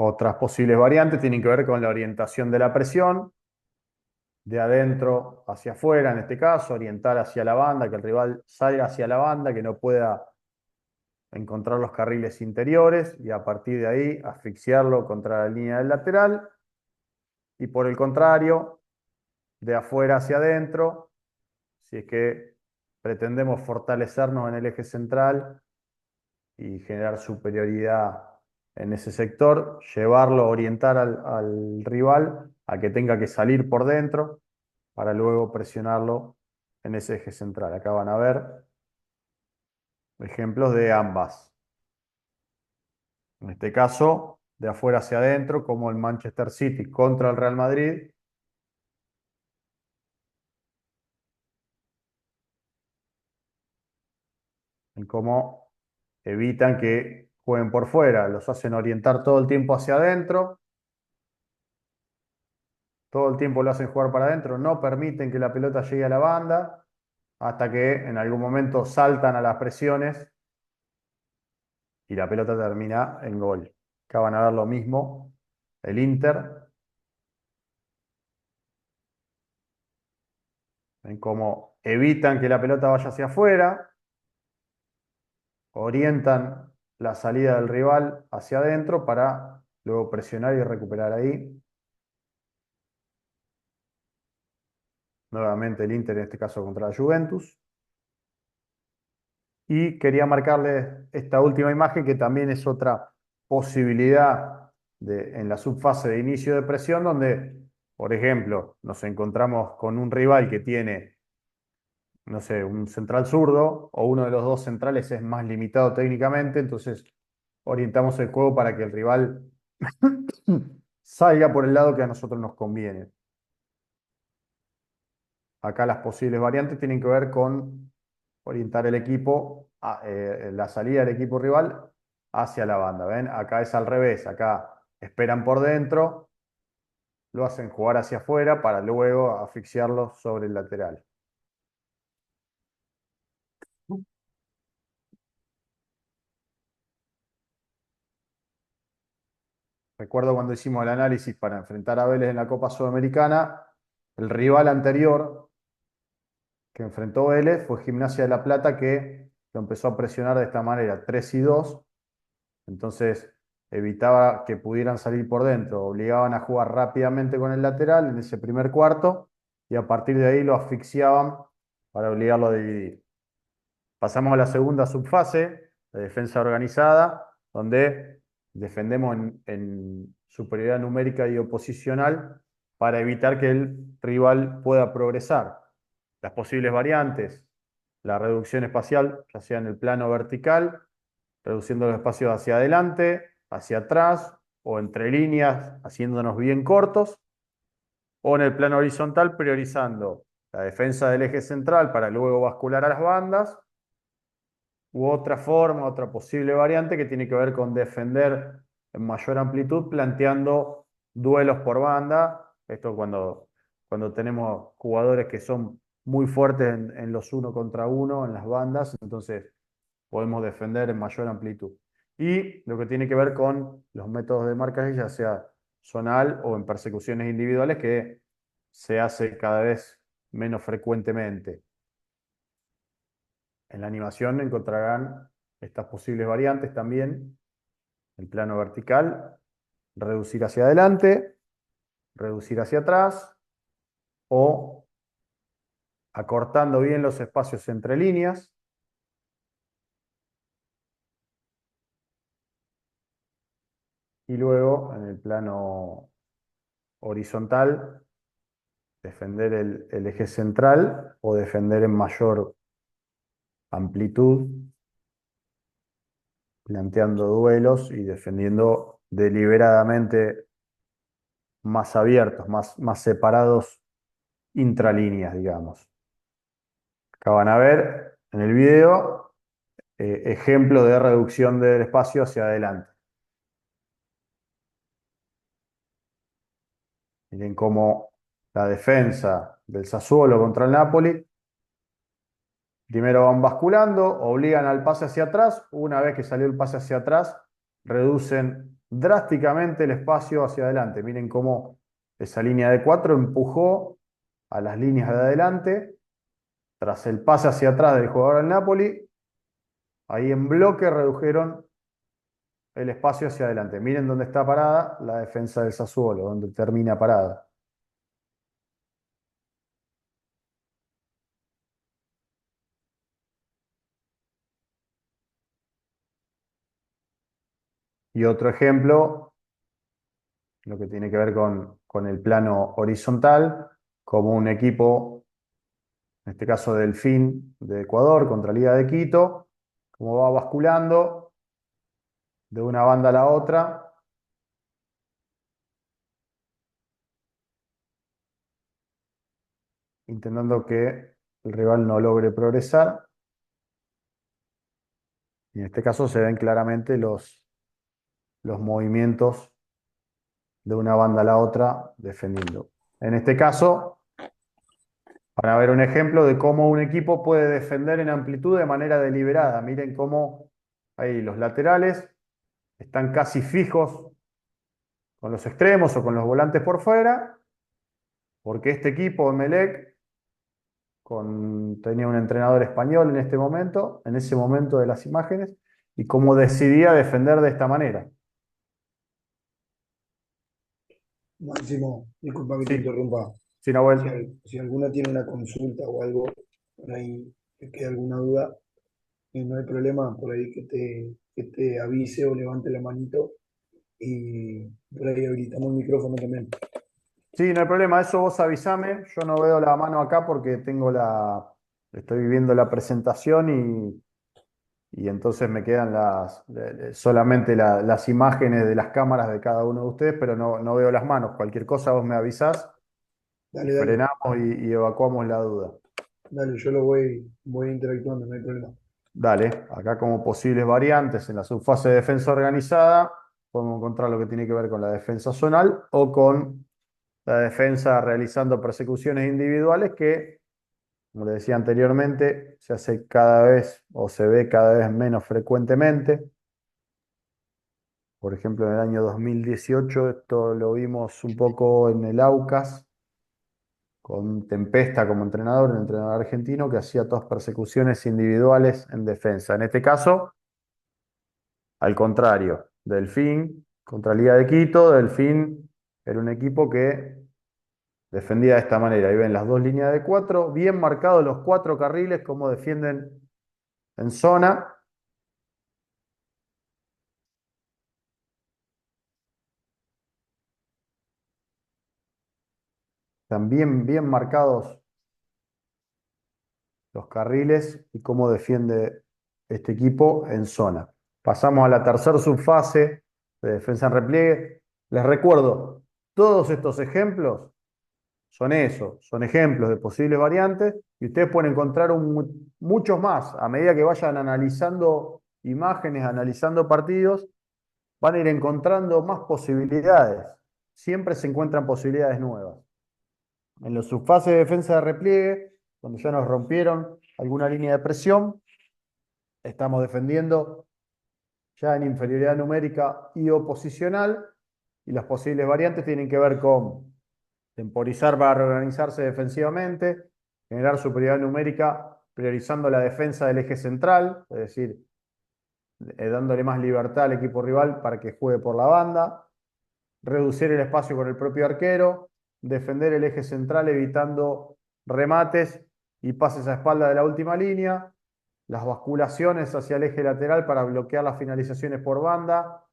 Otras posibles variantes tienen que ver con la orientación de la presión, de adentro hacia afuera, en este caso, orientar hacia la banda, que el rival salga hacia la banda, que no pueda encontrar los carriles interiores y a partir de ahí asfixiarlo contra la línea del lateral. Y por el contrario, de afuera hacia adentro, si es que pretendemos fortalecernos en el eje central y generar superioridad en ese sector, llevarlo, orientar al rival a que tenga que salir por dentro para luego presionarlo en ese eje central. Acá van a ver ejemplos de ambas. En este caso, de afuera hacia adentro, como el Manchester City contra el Real Madrid. En cómo evitan que jueguen por fuera, los hacen orientar todo el tiempo hacia adentro, todo el tiempo lo hacen jugar para adentro, no permiten que la pelota llegue a la banda, hasta que en algún momento saltan a las presiones y la pelota termina en gol. Acá van a ver lo mismo, el Inter, en cómo evitan que la pelota vaya hacia afuera, orientan la salida del rival hacia adentro para luego presionar y recuperar ahí. Nuevamente el Inter en este caso contra la Juventus. Y quería marcarles esta última imagen que también es otra posibilidad en la subfase de inicio de presión donde, por ejemplo, nos encontramos con un rival que tiene, no sé, un central zurdo o uno de los dos centrales es más limitado técnicamente, entonces orientamos el juego para que el rival salga por el lado que a nosotros nos conviene. Acá las posibles variantes tienen que ver con orientar el equipo, la salida del equipo rival hacia la banda. ¿Ven? Acá es al revés, acá esperan por dentro, lo hacen jugar hacia afuera para luego asfixiarlo sobre el lateral. recuerdo cuando hicimos el análisis para enfrentar a Vélez en la Copa Sudamericana, el rival anterior que enfrentó Vélez fue Gimnasia de La Plata, que lo empezó a presionar de esta manera, 3-2. Entonces evitaba que pudieran salir por dentro, obligaban a jugar rápidamente con el lateral en ese primer cuarto y a partir de ahí lo asfixiaban para obligarlo a dividir. Pasamos a la segunda subfase de defensa organizada, donde defendemos en superioridad numérica y oposicional para evitar que el rival pueda progresar. Las posibles variantes, la reducción espacial, ya sea en el plano vertical, reduciendo los espacios hacia adelante, hacia atrás o entre líneas, haciéndonos bien cortos, o en el plano horizontal, priorizando la defensa del eje central para luego bascular a las bandas, u otra forma, otra posible variante que tiene que ver con defender en mayor amplitud, planteando duelos por banda. Esto cuando tenemos jugadores que son muy fuertes en los uno contra uno, en las bandas, entonces podemos defender en mayor amplitud. Y lo que tiene que ver con los métodos de marcaje, ya sea zonal o en persecuciones individuales, que se hace cada vez menos frecuentemente. En la animación encontrarán estas posibles variantes también. El plano vertical, reducir hacia adelante, reducir hacia atrás o acortando bien los espacios entre líneas. Y luego en el plano horizontal, defender el eje central o defender en mayor amplitud, planteando duelos y defendiendo deliberadamente más abiertos, más separados intralíneas, digamos. Acá van a ver en el video ejemplo de reducción del espacio hacia adelante. Miren cómo la defensa del Sassuolo contra el Napoli, primero van basculando, obligan al pase hacia atrás, una vez que salió el pase hacia atrás, reducen drásticamente el espacio hacia adelante. Miren cómo esa línea de 4 empujó a las líneas de adelante, tras el pase hacia atrás del jugador del Napoli, ahí en bloque redujeron el espacio hacia adelante. Miren dónde está parada la defensa del Sassuolo, donde termina parada. Y otro ejemplo, lo que tiene que ver con el plano horizontal, como un equipo, en este caso Delfín de Ecuador contra Liga de Quito, como va basculando de una banda a la otra, intentando que el rival no logre progresar. Y en este caso se ven claramente los movimientos de una banda a la otra defendiendo. En este caso, van a ver un ejemplo de cómo un equipo puede defender en amplitud de manera deliberada. Miren cómo ahí los laterales están casi fijos con los extremos o con los volantes por fuera, porque este equipo, Emelec, tenía un entrenador español en ese momento de las imágenes, y cómo decidía defender de esta manera. Máximo, disculpa que te Sí, interrumpa. sí, Nahuel. Si alguna tiene una consulta o algo, por ahí que quede alguna duda, no hay problema, por ahí que te avise o levante la manito y por ahí habilitamos el micrófono también. Sí, no hay problema, eso vos avísame. Yo no veo la mano acá porque estoy viviendo la presentación y entonces me quedan solamente las imágenes de las cámaras de cada uno de ustedes, pero no veo las manos. Cualquier cosa vos me avisás y Dale, dale, frenamos y evacuamos la duda. dale, yo voy interactuando, no hay problema. Dale, acá como posibles variantes en la subfase de defensa organizada, podemos encontrar lo que tiene que ver con la defensa zonal o con la defensa realizando persecuciones individuales que, como le decía anteriormente, se hace cada vez o se ve cada vez menos frecuentemente. Por ejemplo, en el año 2018, esto lo vimos un poco en el Aucas, con Tempesta como entrenador, un entrenador argentino que hacía todas persecuciones individuales en defensa. En este caso, al contrario, Delfín contra Liga de Quito, Delfín era un equipo que defendía de esta manera. Ahí ven las dos líneas de cuatro, bien marcados los cuatro carriles, como defienden en zona. También bien marcados los carriles y cómo defiende este equipo en zona. Pasamos a la tercera subfase de defensa en repliegue. Les recuerdo, todos estos ejemplos son eso, son ejemplos de posibles variantes y ustedes pueden encontrar muchos más a medida que vayan analizando imágenes, analizando partidos, van a ir encontrando más posibilidades. Siempre se encuentran posibilidades nuevas. En la subfase de defensa de repliegue, donde ya nos rompieron alguna línea de presión, estamos defendiendo ya en inferioridad numérica y oposicional, y las posibles variantes tienen que ver con temporizar para reorganizarse defensivamente, generar superioridad numérica priorizando la defensa del eje central, es decir, dándole más libertad al equipo rival para que juegue por la banda, reducir el espacio con el propio arquero, defender el eje central evitando remates y pases a espalda de la última línea, las basculaciones hacia el eje lateral para bloquear las finalizaciones por banda,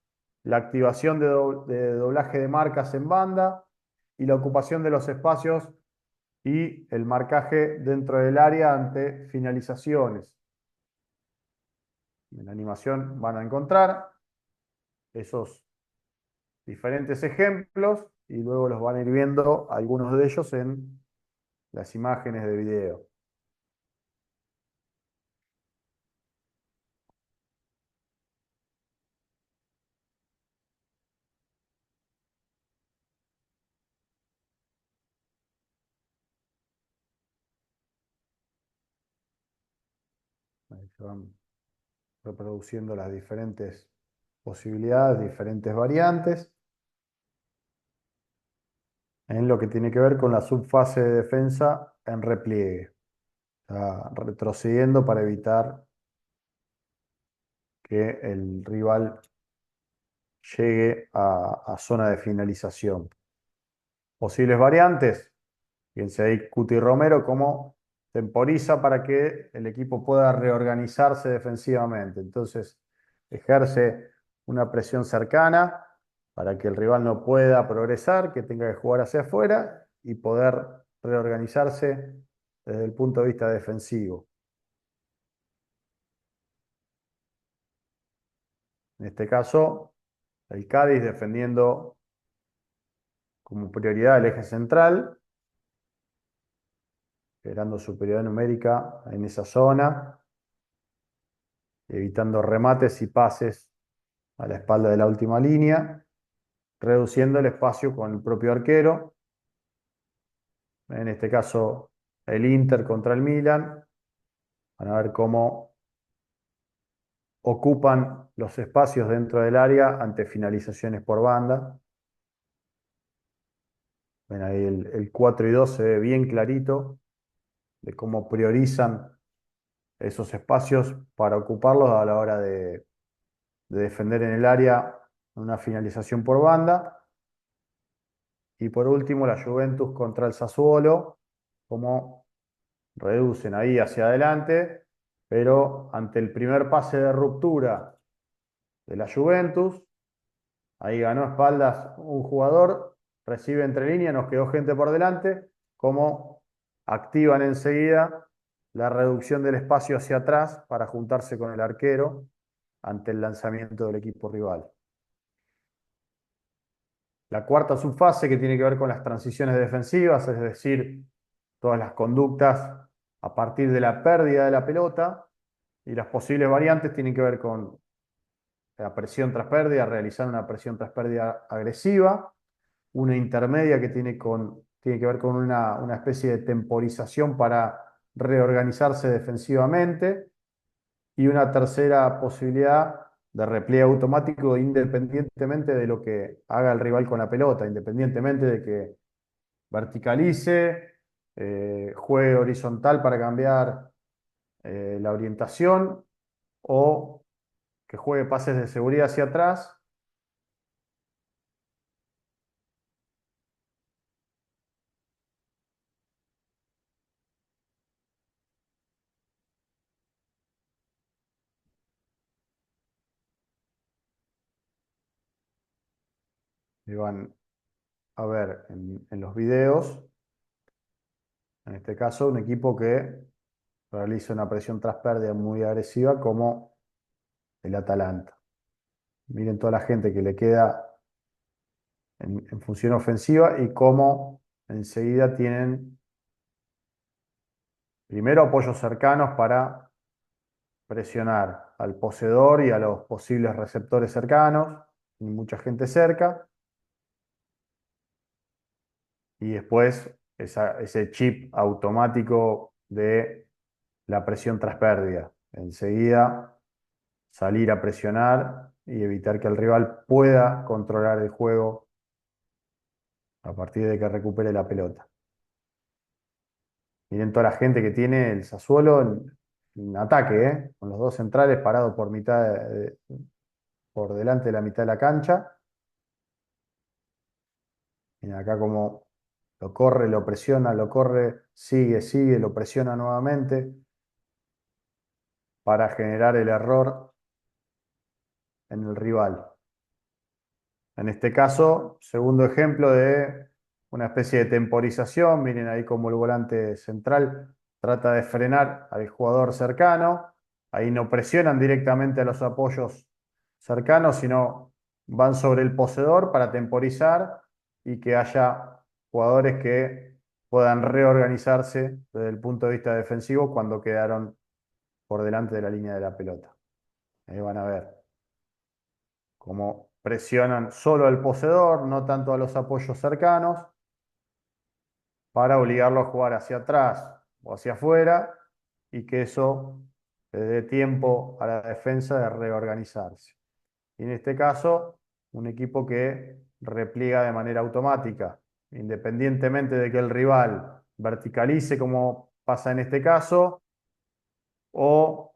la activación de doblaje de marcas en banda y la ocupación de los espacios y el marcaje dentro del área ante finalizaciones. En la animación van a encontrar esos diferentes ejemplos y luego los van a ir viendo algunos de ellos en las imágenes de video. Ahí se van reproduciendo las diferentes posibilidades, diferentes variantes, en lo que tiene que ver con la subfase de defensa en repliegue. Está retrocediendo para evitar que el rival llegue a zona de finalización. Posibles variantes, fíjense ahí Cuti Romero cómo temporiza para que el equipo pueda reorganizarse defensivamente. Entonces ejerce una presión cercana para que el rival no pueda progresar, que tenga que jugar hacia afuera y poder reorganizarse desde el punto de vista defensivo. En este caso, el Cádiz defendiendo como prioridad el eje central, generando superioridad numérica en esa zona, evitando remates y pases a la espalda de la última línea, reduciendo el espacio con el propio arquero. En este caso, el Inter contra el Milan. Van a ver cómo ocupan los espacios dentro del área ante finalizaciones por banda. Ven ahí el 4 y 2 se ve bien clarito de cómo priorizan esos espacios para ocuparlos a la hora de defender en el área una finalización por banda. Y por último, la Juventus contra el Sassuolo, como reducen ahí hacia adelante, pero ante el primer pase de ruptura de la Juventus, ahí ganó espaldas un jugador, recibe entre líneas, nos quedó gente por delante, como activan enseguida la reducción del espacio hacia atrás para juntarse con el arquero ante el lanzamiento del equipo rival. La cuarta subfase que tiene que ver con las transiciones defensivas, es decir, todas las conductas a partir de la pérdida de la pelota, y las posibles variantes tienen que ver con la presión tras pérdida, realizar una presión tras pérdida agresiva, una intermedia que tiene que ver con una especie de temporización para reorganizarse defensivamente, y una tercera posibilidad de repliegue automático independientemente de lo que haga el rival con la pelota, independientemente de que verticalice, juegue horizontal para cambiar la orientación o que juegue pases de seguridad hacia atrás. Y van a ver en los videos, en este caso, un equipo que realiza una presión tras pérdida muy agresiva como el Atalanta. Miren toda la gente que le queda en función ofensiva y cómo enseguida tienen primero apoyos cercanos para presionar al poseedor y a los posibles receptores cercanos, y mucha gente cerca, y después ese chip automático de la presión tras pérdida. Enseguida salir a presionar y evitar que el rival pueda controlar el juego a partir de que recupere la pelota. Miren toda la gente que tiene el Sassuolo en ataque, con los dos centrales parados por por delante de la mitad de la cancha. Miren acá como lo corre, lo presiona, lo corre, sigue, sigue, lo presiona nuevamente para generar el error en el rival. En este caso, segundo ejemplo de una especie de temporización. Miren ahí como el volante central trata de frenar al jugador cercano. Ahí no presionan directamente a los apoyos cercanos, sino van sobre el poseedor para temporizar y que haya jugadores que puedan reorganizarse desde el punto de vista defensivo cuando quedaron por delante de la línea de la pelota. Ahí van a ver cómo presionan solo al poseedor, no tanto a los apoyos cercanos, para obligarlo a jugar hacia atrás o hacia afuera y que eso le dé tiempo a la defensa de reorganizarse. Y en este caso, un equipo que repliega de manera automática, independientemente de que el rival verticalice, como pasa en este caso, o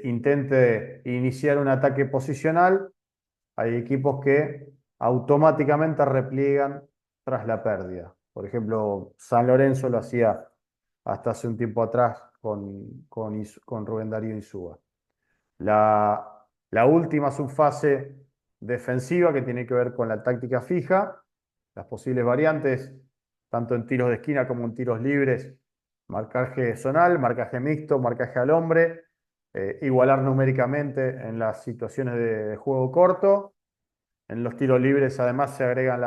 intente iniciar un ataque posicional. Hay equipos que automáticamente repliegan tras la pérdida. Por ejemplo, San Lorenzo lo hacía hasta hace un tiempo atrás con Rubén Darío Insúa. La última subfase defensiva que tiene que ver con la táctica fija, las posibles variantes, tanto en tiros de esquina como en tiros libres, marcaje zonal, marcaje mixto, marcaje al hombre, igualar numéricamente en las situaciones de juego corto. En los tiros libres además se agregan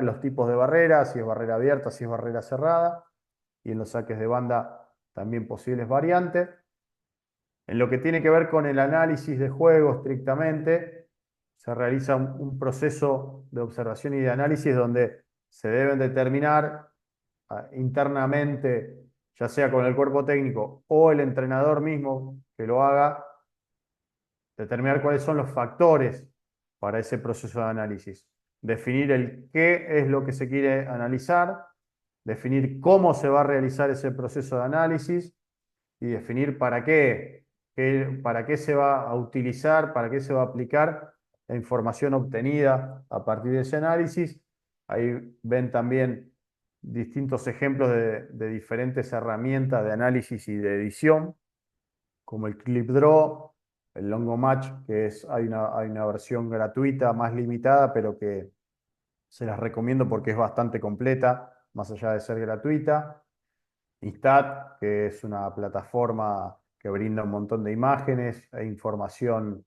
los tipos de barreras, si es barrera abierta, si es barrera cerrada, y en los saques de banda también posibles variantes. En lo que tiene que ver con el análisis de juego estrictamente, se realiza un proceso de observación y de análisis donde se deben determinar internamente, ya sea con el cuerpo técnico o el entrenador mismo que lo haga, determinar cuáles son los factores para ese proceso de análisis. Definir el qué es lo que se quiere analizar, definir cómo se va a realizar ese proceso de análisis y definir para qué se va a utilizar, para qué se va a aplicar la información obtenida a partir de ese análisis. Ahí ven también distintos ejemplos de diferentes herramientas de análisis y de edición, como el Clip Draw, el Longo Match, hay una versión gratuita más limitada, pero que se las recomiendo porque es bastante completa, más allá de ser gratuita. Instat, que es una plataforma que brinda un montón de imágenes e información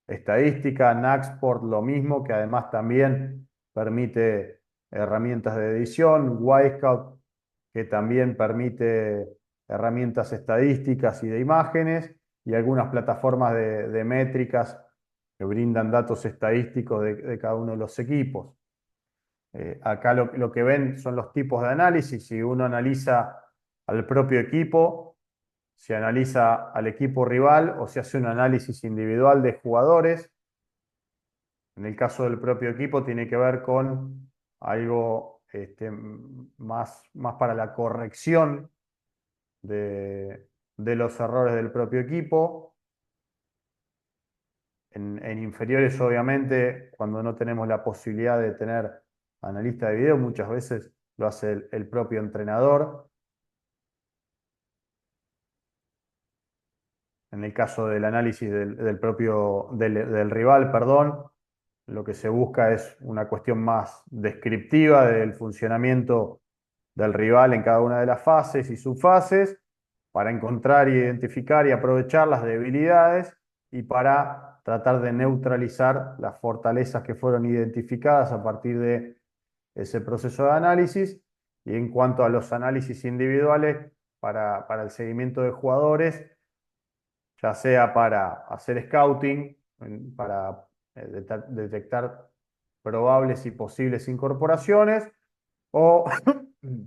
estadística. Naxport, lo mismo, que además también permite herramientas de edición. Wisecout, que también permite herramientas estadísticas y de imágenes. Y algunas plataformas de métricas que brindan datos estadísticos de cada uno de los equipos. Acá lo que ven son los tipos de análisis. Si uno analiza al propio equipo, se analiza al equipo rival o se hace un análisis individual de jugadores. En el caso del propio equipo tiene que ver con algo más para la corrección de los errores del propio equipo. En inferiores, obviamente, cuando no tenemos la posibilidad de tener analista de video, muchas veces lo hace el propio entrenador. En el caso del análisis del rival, perdón, lo que se busca es una cuestión más descriptiva del funcionamiento del rival en cada una de las fases y subfases, para encontrar, identificar y aprovechar las debilidades y para tratar de neutralizar las fortalezas que fueron identificadas a partir de ese proceso de análisis. Y en cuanto a los análisis individuales para el seguimiento de jugadores, ya sea para hacer scouting, para detectar probables y posibles incorporaciones, o,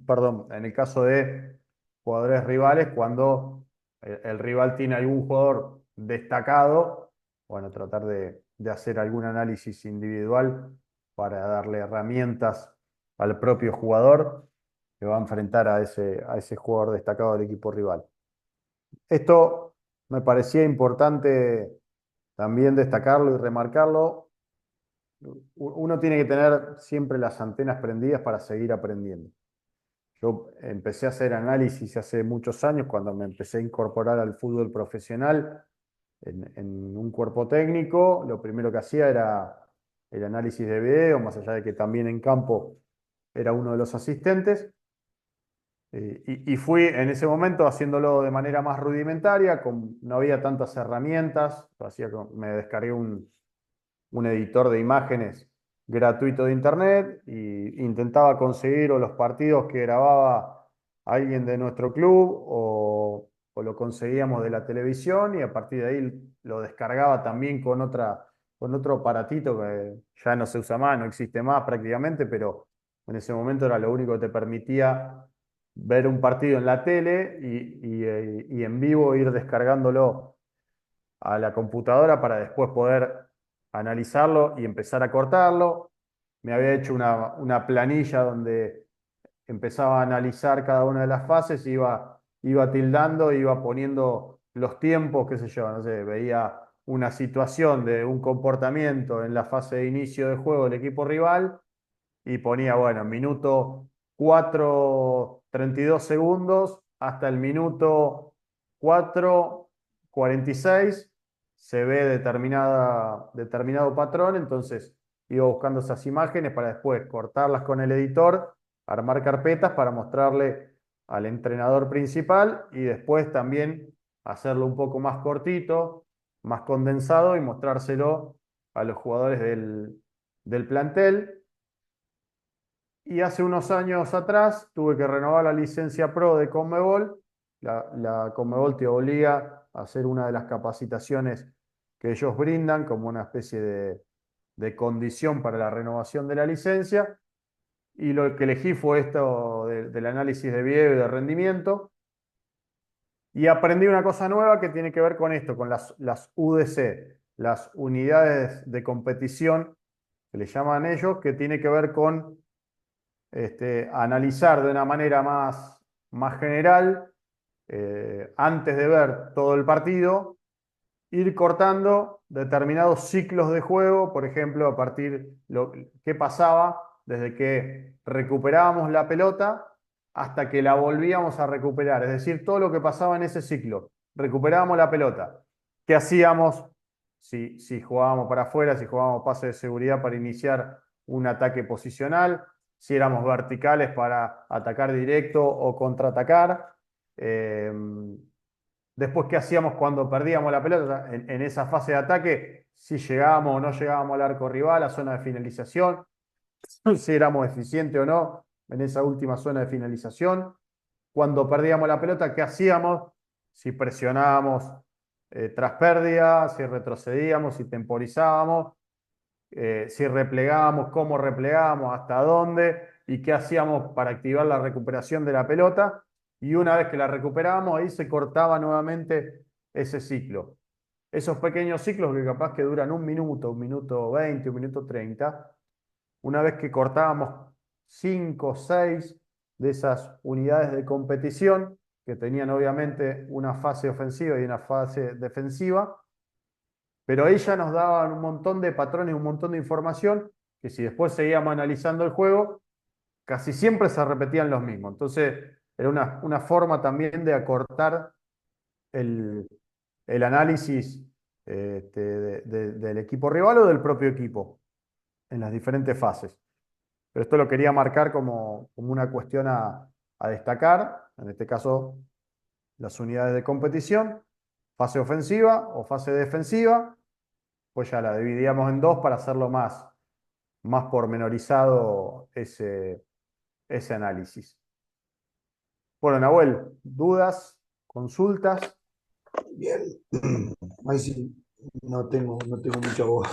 perdón, en el caso de jugadores rivales, cuando el rival tiene algún jugador destacado, bueno, tratar de hacer algún análisis individual para darle herramientas al propio jugador que va a enfrentar a ese jugador destacado del equipo rival. Esto me parecía importante también destacarlo y remarcarlo. Uno tiene que tener siempre las antenas prendidas para seguir aprendiendo. Yo empecé a hacer análisis hace muchos años, cuando me empecé a incorporar al fútbol profesional en un cuerpo técnico. Lo primero que hacía era el análisis de video, más allá de que también en campo era uno de los asistentes. Y fui en ese momento haciéndolo de manera más rudimentaria, no había tantas herramientas. Me descargué un editor de imágenes gratuito de internet e intentaba conseguir o los partidos que grababa alguien de nuestro club o lo conseguíamos de la televisión, y a partir de ahí lo descargaba también con otro aparatito que ya no se usa más, no existe más prácticamente, pero en ese momento era lo único que te permitía ver un partido en la tele y en vivo ir descargándolo a la computadora para después poder analizarlo y empezar a cortarlo. Me había hecho una planilla donde empezaba a analizar cada una de las fases, iba tildando, iba poniendo los tiempos, qué sé yo, no sé, veía una situación de un comportamiento en la fase de inicio de juego del equipo rival y ponía, bueno, minuto 4:32 hasta el minuto 4:46 se ve determinado patrón. Entonces iba buscando esas imágenes para después cortarlas con el editor, armar carpetas para mostrarle al entrenador principal y después también hacerlo un poco más cortito, más condensado, y mostrárselo a los jugadores del plantel. Y hace unos años atrás tuve que renovar la licencia Pro de Conmebol. La Conmebol te obliga a hacer una de las capacitaciones que ellos brindan como una especie de condición para la renovación de la licencia. Y lo que elegí fue esto del análisis de video y de rendimiento. Y aprendí una cosa nueva que tiene que ver con esto, con las UDC, las unidades de competición, que le llaman ellos, que tiene que ver con analizar de una manera más general, antes de ver todo el partido, ir cortando determinados ciclos de juego. Por ejemplo, a partir qué pasaba desde que recuperábamos la pelota hasta que la volvíamos a recuperar, es decir, todo lo que pasaba en ese ciclo. Recuperábamos la pelota, ¿qué hacíamos? Si jugábamos para afuera, si jugábamos pase de seguridad para iniciar un ataque posicional, si éramos verticales para atacar directo o contraatacar. Eh, Después, ¿qué hacíamos cuando perdíamos la pelota? En esa fase de ataque, si llegábamos o no llegábamos al arco rival, a zona de finalización, si éramos eficientes o no en esa última zona de finalización. Cuando perdíamos la pelota, ¿qué hacíamos? Si presionábamos tras pérdida, si retrocedíamos, si temporizábamos, si replegábamos, cómo replegábamos, hasta dónde, y qué hacíamos para activar la recuperación de la pelota. y una vez que la recuperábamos, ahí se cortaba nuevamente ese ciclo. Esos pequeños ciclos que capaz que duran 1 minuto, 1 minuto 20, 1 minuto 30, una vez que cortábamos 5 o 6 de esas unidades de competición, que tenían obviamente una fase ofensiva y una fase defensiva, pero ahí ya nos daban un montón de patrones, un montón de información, que si después seguíamos analizando el juego, casi siempre se repetían los mismos. Entonces, era una forma también de acortar el, el análisis del equipo rival o del propio equipo en las diferentes fases. Pero esto lo quería marcar como una cuestión a destacar, en este caso las unidades de competición, fase ofensiva o fase defensiva, pues ya la dividíamos en dos para hacerlo más pormenorizado ese análisis. Bueno, Nahuel, dudas, consultas. Bien, ahí sí, no tengo mucha voz,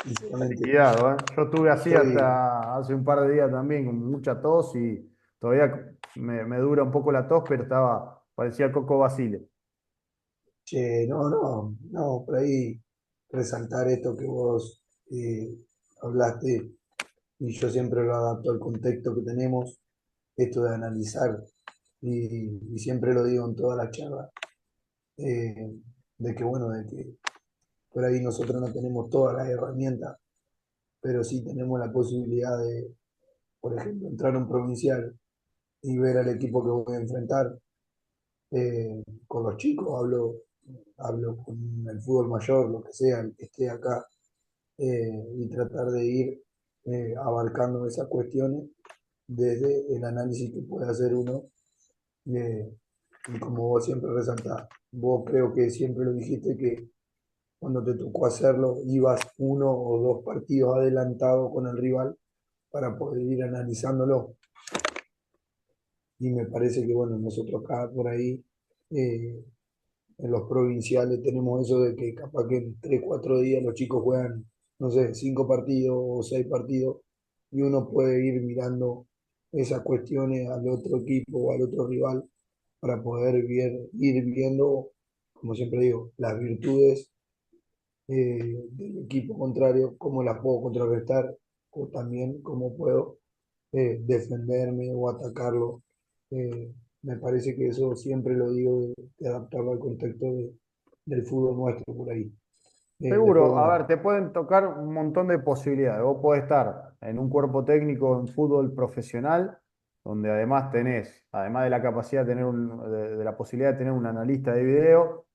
sinceramente. Liquidado, ¿eh? Yo estuve así Estoy, hasta hace un par de días también, con mucha tos y todavía me dura un poco la tos, pero parecía Coco Basile. che, no, por ahí resaltar esto que vos hablaste, y yo siempre lo adapto al contexto que tenemos, esto de analizar, y siempre lo digo en toda la charla, eh, de que bueno, de que por ahí nosotros no tenemos todas las herramientas, pero sí tenemos la posibilidad de, por ejemplo, entrar a un provincial y ver al equipo que voy a enfrentar con los chicos, hablo con el fútbol mayor, lo que sea, el que esté acá, y tratar de ir abarcando esas cuestiones desde el análisis que puede hacer uno. eh, y como vos siempre resaltás, vos creo que siempre lo dijiste que cuando te tocó hacerlo, ibas 1 o 2 partidos adelantado con el rival para poder ir analizándolo. Y me parece que, bueno, nosotros acá por ahí, eh, en los provinciales, tenemos eso de que capaz que en 3 4 días los chicos juegan, no sé, 5 partidos o 6 partidos, y uno puede ir mirando esas cuestiones al otro equipo o al otro rival para poder ir viendo, como siempre digo, las virtudes del equipo contrario, cómo las puedo contrarrestar o también cómo puedo defenderme o atacarlo. Me parece que eso siempre lo digo de adaptarlo al contexto del fútbol nuestro por ahí. Después, Seguro, a bueno, ver, te pueden tocar un montón de posibilidades. Vos podés estar en un cuerpo técnico en fútbol profesional, donde además tenés, además de la capacidad de tener de la posibilidad de tener un analista de video,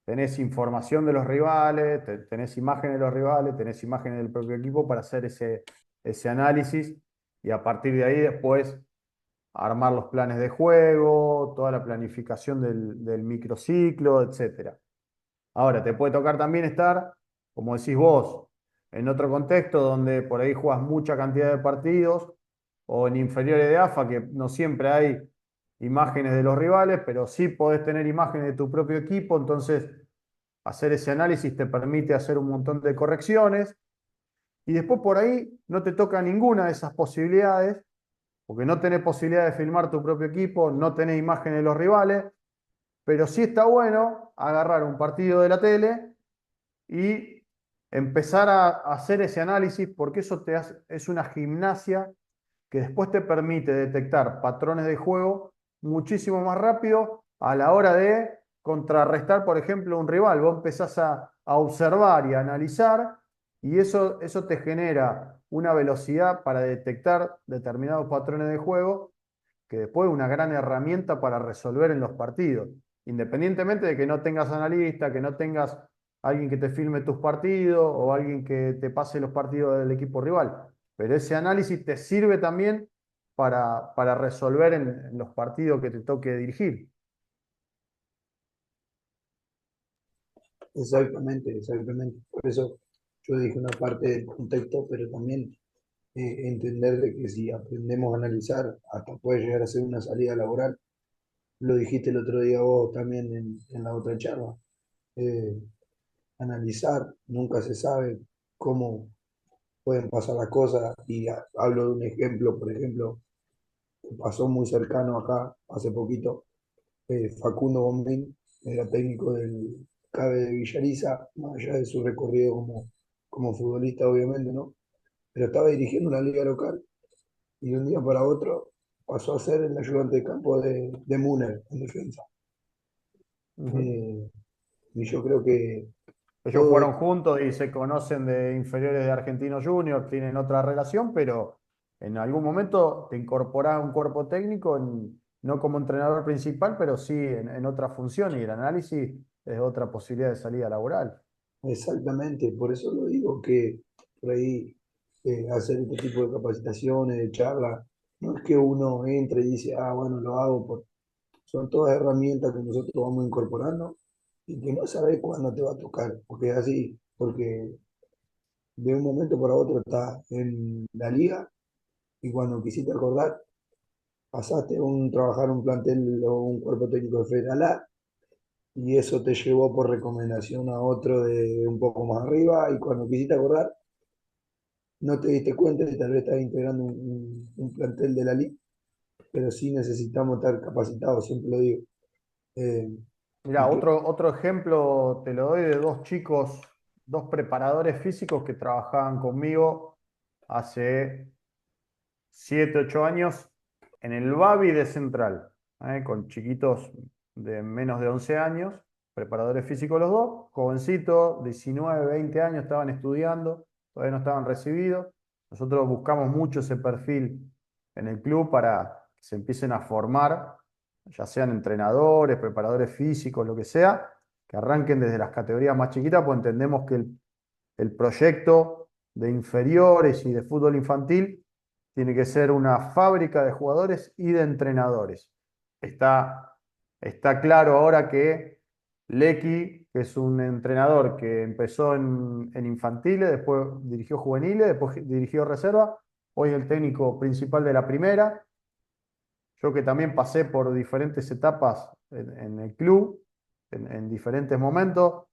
tenés información de los rivales, tenés imágenes de los rivales, tenés imágenes del propio equipo para hacer ese análisis y a partir de ahí después armar los planes de juego, toda la planificación del microciclo, etcétera. Ahora, te puede tocar también estar, como decís vos, en otro contexto donde por ahí jugás mucha cantidad de partidos o en inferiores de AFA, que no siempre hay imágenes de los rivales, pero sí podés tener imágenes de tu propio equipo, entonces hacer ese análisis te permite hacer un montón de correcciones y después por ahí no te toca ninguna de esas posibilidades, porque no tenés posibilidad de filmar tu propio equipo, no tenés imágenes de los rivales, pero sí está bueno agarrar un partido de la tele y empezar a hacer ese análisis, porque eso es una gimnasia que después te permite detectar patrones de juego muchísimo más rápido a la hora de contrarrestar, por ejemplo, un rival. Vos empezás a observar y a analizar y eso te genera una velocidad para detectar determinados patrones de juego que después es una gran herramienta para resolver en los partidos, independientemente de que no tengas analista, que no tengas alguien que te filme tus partidos o alguien que te pase los partidos del equipo rival. Pero ese análisis te sirve también para resolver en los partidos que te toque dirigir. exactamente, exactamente. Por eso yo dije una parte del contexto, pero también entender de que si aprendemos a analizar, hasta puede llegar a ser una salida laboral. Lo dijiste el otro día vos también en la otra charla. Eh, Analizar, nunca se sabe cómo pueden pasar las cosas. Y hablo de un ejemplo, por ejemplo, pasó muy cercano acá hace poquito, Facundo Bombín, era técnico del CABE de Villariza, más allá de su recorrido como futbolista, obviamente, ¿no? Pero estaba dirigiendo una liga local y de un día para otro pasó a ser el ayudante de campo de Müller en defensa. Ujú. Eh, y yo creo que Ellos todo fueron juntos y se conocen de inferiores de Argentinos Juniors, tienen otra relación, pero en algún momento te incorporás a un cuerpo técnico, no como entrenador principal, pero sí en otra función y el análisis es otra posibilidad de salida laboral. exactamente, por eso lo digo, que por ahí hacer este tipo de capacitaciones, de charlas, no es que uno entre y dice, ah, bueno, lo hago, son todas herramientas que nosotros vamos incorporando y que no sabes cuándo te va a tocar, porque es así, porque de un momento para otro estás en la liga y cuando quisiste acordar, pasaste a trabajar un plantel o un cuerpo técnico de Federal A y eso te llevó por recomendación a otro de un poco más arriba y cuando quisiste acordar, no te diste cuenta y tal vez estás integrando un plantel de la liga, pero sí necesitamos estar capacitados, siempre lo digo. Eh, Mira, y otro ejemplo te lo doy de dos chicos, dos preparadores físicos que trabajaban conmigo hace 7, 8 años en el Babi de Central, con chiquitos de menos de 11 años, preparadores físicos los dos, jovencitos, 19, 20 años, estaban estudiando, todavía no estaban recibidos. Nosotros buscamos mucho ese perfil en el club para que se empiecen a formar, ya sean entrenadores, preparadores físicos, lo que sea, que arranquen desde las categorías más chiquitas, pues entendemos que el proyecto de inferiores y de fútbol infantil tiene que ser una fábrica de jugadores y de entrenadores. Está, está claro ahora que Lecky, que es un entrenador que empezó en infantiles, después dirigió juveniles, después dirigió reserva, hoy es el técnico principal de la primera. Yo que también pasé por diferentes etapas en el club, en diferentes momentos.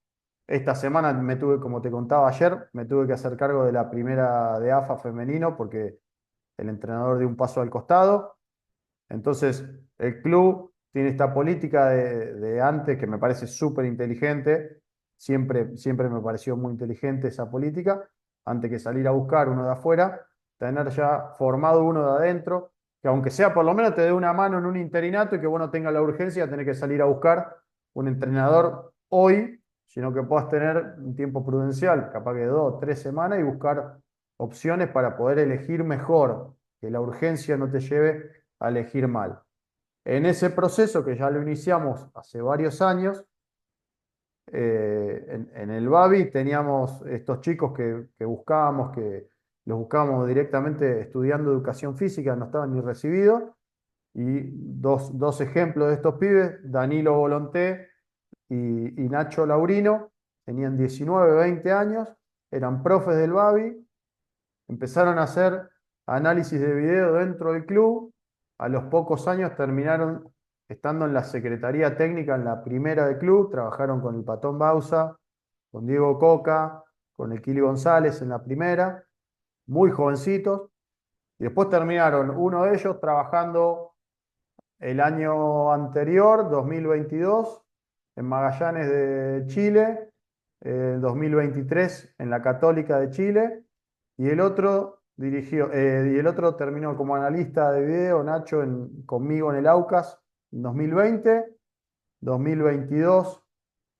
Esta semana me tuve, como te contaba ayer, me tuve que hacer cargo de la primera de AFA femenino porque el entrenador dio un paso al costado. Entonces, el club tiene esta política de antes que me parece súper inteligente. Siempre me pareció muy inteligente esa política. Antes que salir a buscar uno de afuera, tener ya formado uno de adentro, que aunque sea por lo menos te dé una mano en un interinato y que vos no tengas la urgencia de tener que salir a buscar un entrenador hoy, sino que puedas tener un tiempo prudencial, capaz que 2, 3 semanas, y buscar opciones para poder elegir mejor, que la urgencia no te lleve a elegir mal. En ese proceso que ya lo iniciamos hace varios años, en el Babi teníamos estos chicos que buscábamos, que los buscábamos directamente estudiando educación física, no estaban ni recibidos, y dos ejemplos de estos pibes, Danilo Volonté y Nacho Laurino, tenían 19, 20 años, eran profes del Babi, empezaron a hacer análisis de video dentro del club. A los pocos años terminaron estando en la Secretaría Técnica en la primera del club. Trabajaron con el Patón Bausa, con Diego Coca, con el Kili González en la primera, muy jovencitos. Y después terminaron uno de ellos trabajando el año anterior, 2022, en Magallanes de Chile, 2023 en la Católica de Chile, y el otro terminó como analista de video, Nacho, conmigo en el Aucas en 2020, 2022,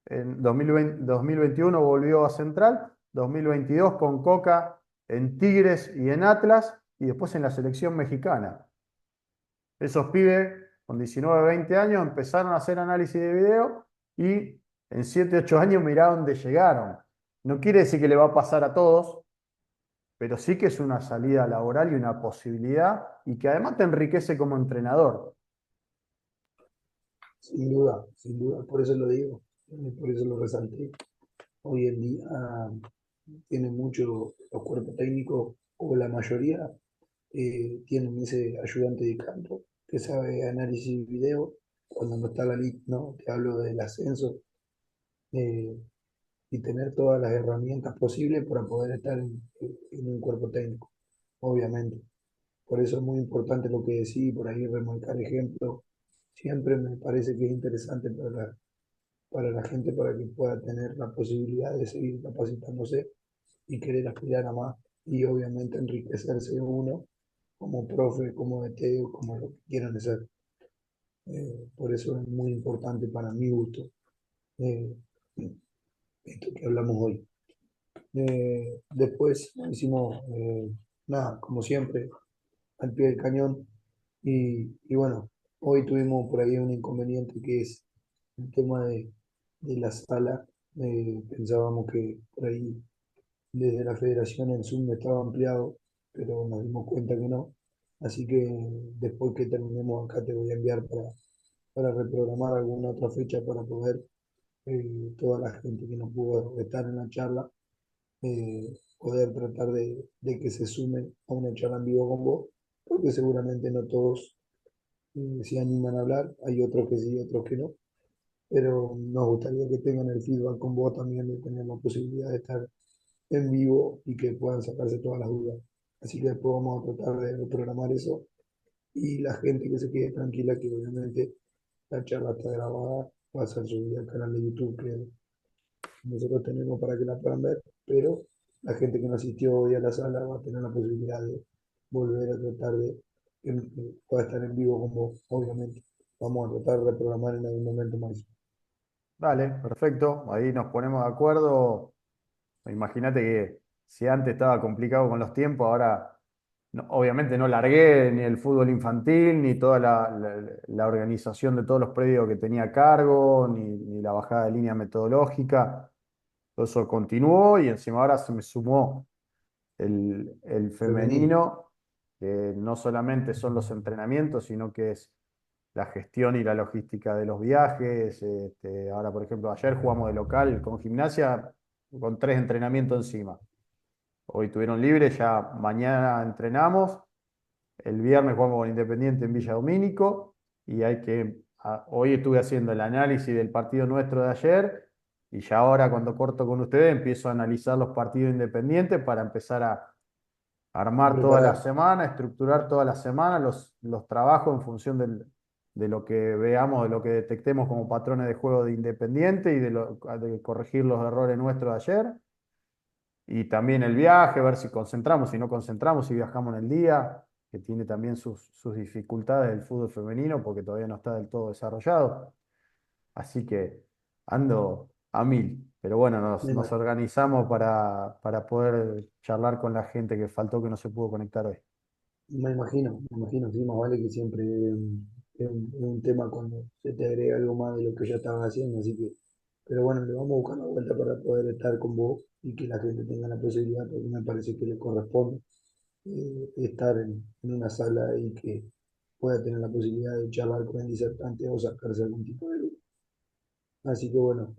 en 2020, 2021 volvió a Central, 2022 con Coca en Tigres y en Atlas, y después en la selección mexicana. Esos pibes con 19, 20 años empezaron a hacer análisis de video y en 7, 8 años mirá dónde llegaron. No quiere decir que le va a pasar a todos, pero sí que es una salida laboral y una posibilidad y que además te enriquece como entrenador. sin duda, por eso lo digo, por eso lo resalté. Hoy en día tienen mucho los cuerpos técnicos, o la mayoría, tienen ese ayudante de campo que sabe análisis de video, cuando no está la lista, ¿no? Te hablo del ascenso, eh, y tener todas las herramientas posibles para poder estar en un cuerpo técnico, obviamente. por eso es muy importante lo que decís, por ahí remarcar ejemplos. Siempre me parece que es interesante para la gente, para que pueda tener la posibilidad de seguir capacitándose y querer aspirar a más y obviamente enriquecerse uno como profe, como DT o como lo que quieran ser. Por eso es muy importante para mi gusto eh, esto que hablamos hoy. Después hicimos nada, como siempre, al pie del cañón y bueno, hoy tuvimos por ahí un inconveniente que es el tema de la sala. Pensábamos que por ahí desde la federación el Zoom estaba ampliado, pero nos dimos cuenta que no. Así que después que terminemos acá te voy a enviar para reprogramar alguna otra fecha para poder toda la gente que no pudo estar en la charla, poder tratar de que se sumen a una charla en vivo con vos, porque seguramente no todos se animan a hablar, hay otros que sí, otros que no, pero nos gustaría que tengan el feedback con vos también, de tener la posibilidad de estar en vivo y que puedan sacarse todas las dudas. Así que después vamos a tratar de programar eso y la gente que se quede tranquila que obviamente la charla está grabada, va a ser subida al canal de YouTube que nosotros tenemos para que la puedan ver, pero la gente que no asistió hoy a la sala va a tener la posibilidad de volver a tratar que pueda estar en vivo con vos, obviamente. Vamos a tratar de reprogramar en algún momento más. Dale, perfecto. Ahí nos ponemos de acuerdo. Imagínate que si antes estaba complicado con los tiempos, ahora obviamente no largué ni el fútbol infantil, ni toda la organización de todos los predios que tenía a cargo, ni la bajada de línea metodológica. Todo eso continuó y encima ahora se me sumó el Femenino. femenino, que no solamente son los entrenamientos, sino que es la gestión y la logística de los viajes. Ahora, por ejemplo, ayer jugamos de local con Gimnasia con 3 entrenamientos encima. Hoy tuvieron libre, ya mañana entrenamos. El viernes jugamos con Independiente en Villa Domínico y hoy estuve haciendo el análisis del partido nuestro de ayer y ya ahora cuando corto con ustedes empiezo a analizar los partidos independientes para empezar a A armar toda la preparar. semana, estructurar toda la semana los trabajos en función de lo que veamos, de lo que detectemos como patrones de juego de Independiente y de corregir los errores nuestros de ayer. Y también el viaje, ver si concentramos, si no concentramos, si viajamos en el día, que tiene también sus dificultades el fútbol femenino porque todavía no está del todo desarrollado. Así que ando a mil. Pero bueno, Me, nos ima- organizamos para poder charlar con la gente que faltó que no se pudo conectar hoy. me imagino, sí, más vale que siempre es un tema cuando se te agrega algo más de lo que ya estabas haciendo, así que, pero bueno, le vamos a buscar la vuelta para poder estar con vos y que la gente tenga la posibilidad, porque me parece que le corresponde estar en una sala y que pueda tener la posibilidad de charlar con el disertante o sacarse algún tipo de duda. Así que bueno,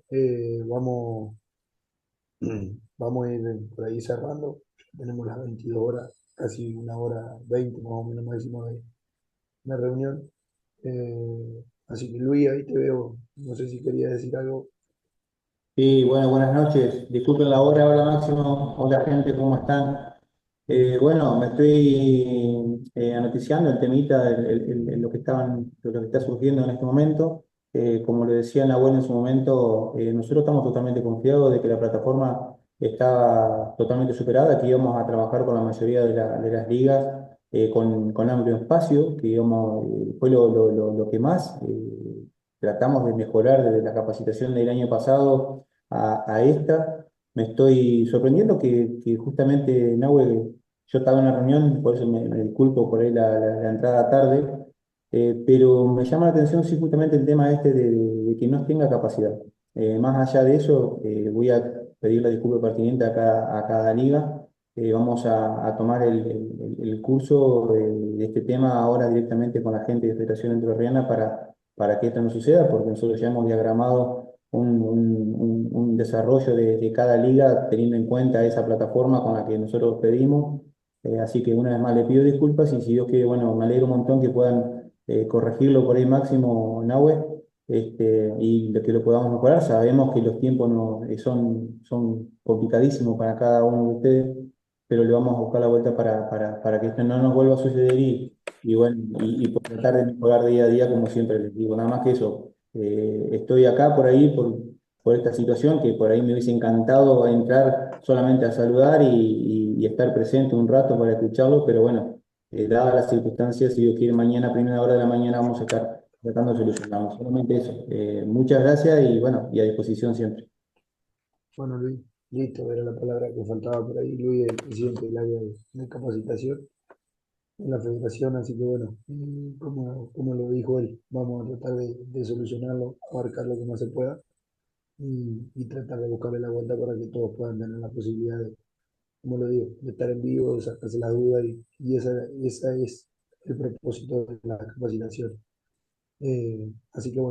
vamos a ir por ahí cerrando. Tenemos las 22 horas, casi 1 hora 20 más o menos más decimos de la reunión. Así que Luis, ahí te veo. No sé si quería decir algo. Sí, bueno, buenas noches. Disculpen la hora, hola Máximo, hola gente, ¿cómo están? Bueno, me estoy anoticiando el temita, lo que lo que está surgiendo en este momento. Como le decía Nahuel en su momento, nosotros estamos totalmente confiados de que la plataforma está totalmente superada, que íbamos a trabajar con la mayoría de las ligas con amplio espacio, que íbamos, fue lo que más tratamos de mejorar desde la capacitación del año pasado a esta. Me estoy sorprendiendo que justamente, Nahue, yo estaba en una reunión, por eso me disculpo por ahí la entrada tarde, pero me llama la atención sí justamente el tema este de que no tenga capacidad. Más allá de eso, voy a pedir la disculpa pertinente a cada liga. Vamos a tomar el curso de este tema ahora directamente con la gente de Federación Entrerriana para que esto no suceda, porque nosotros ya hemos diagramado un desarrollo de cada liga teniendo en cuenta esa plataforma con la que nosotros pedimos. Así que una vez más le pido disculpas y si Dios quiere, bueno, me alegro un montón que puedan corregirlo por ahí máximo, Nahue, y que lo podamos mejorar. Sabemos que los tiempos no, son complicadísimos para cada uno de ustedes. pero le vamos a buscar la vuelta para que esto no nos vuelva a suceder y bueno, y por tratar de mejorar día a día, como siempre les digo, nada más que eso. Estoy acá por ahí, por esta situación, que por ahí me hubiese encantado entrar solamente a saludar y estar presente un rato para escucharlo, pero bueno, dadas las circunstancias, si Dios quiere, mañana a primera hora de la mañana vamos a estar tratando de solucionarlo. Solamente eso. Muchas gracias y bueno, y a disposición siempre. Bueno, Luis, listo, era la palabra que faltaba por ahí. Luis es el presidente del área de capacitación en la federación, así que bueno, como lo dijo él, vamos a tratar de solucionarlo, abarcar lo que más se pueda y tratar de buscarle la vuelta para que todos puedan tener la posibilidad de, como lo digo, de estar en vivo, de sacarse la duda y esa es el propósito de la capacitación. Así que bueno.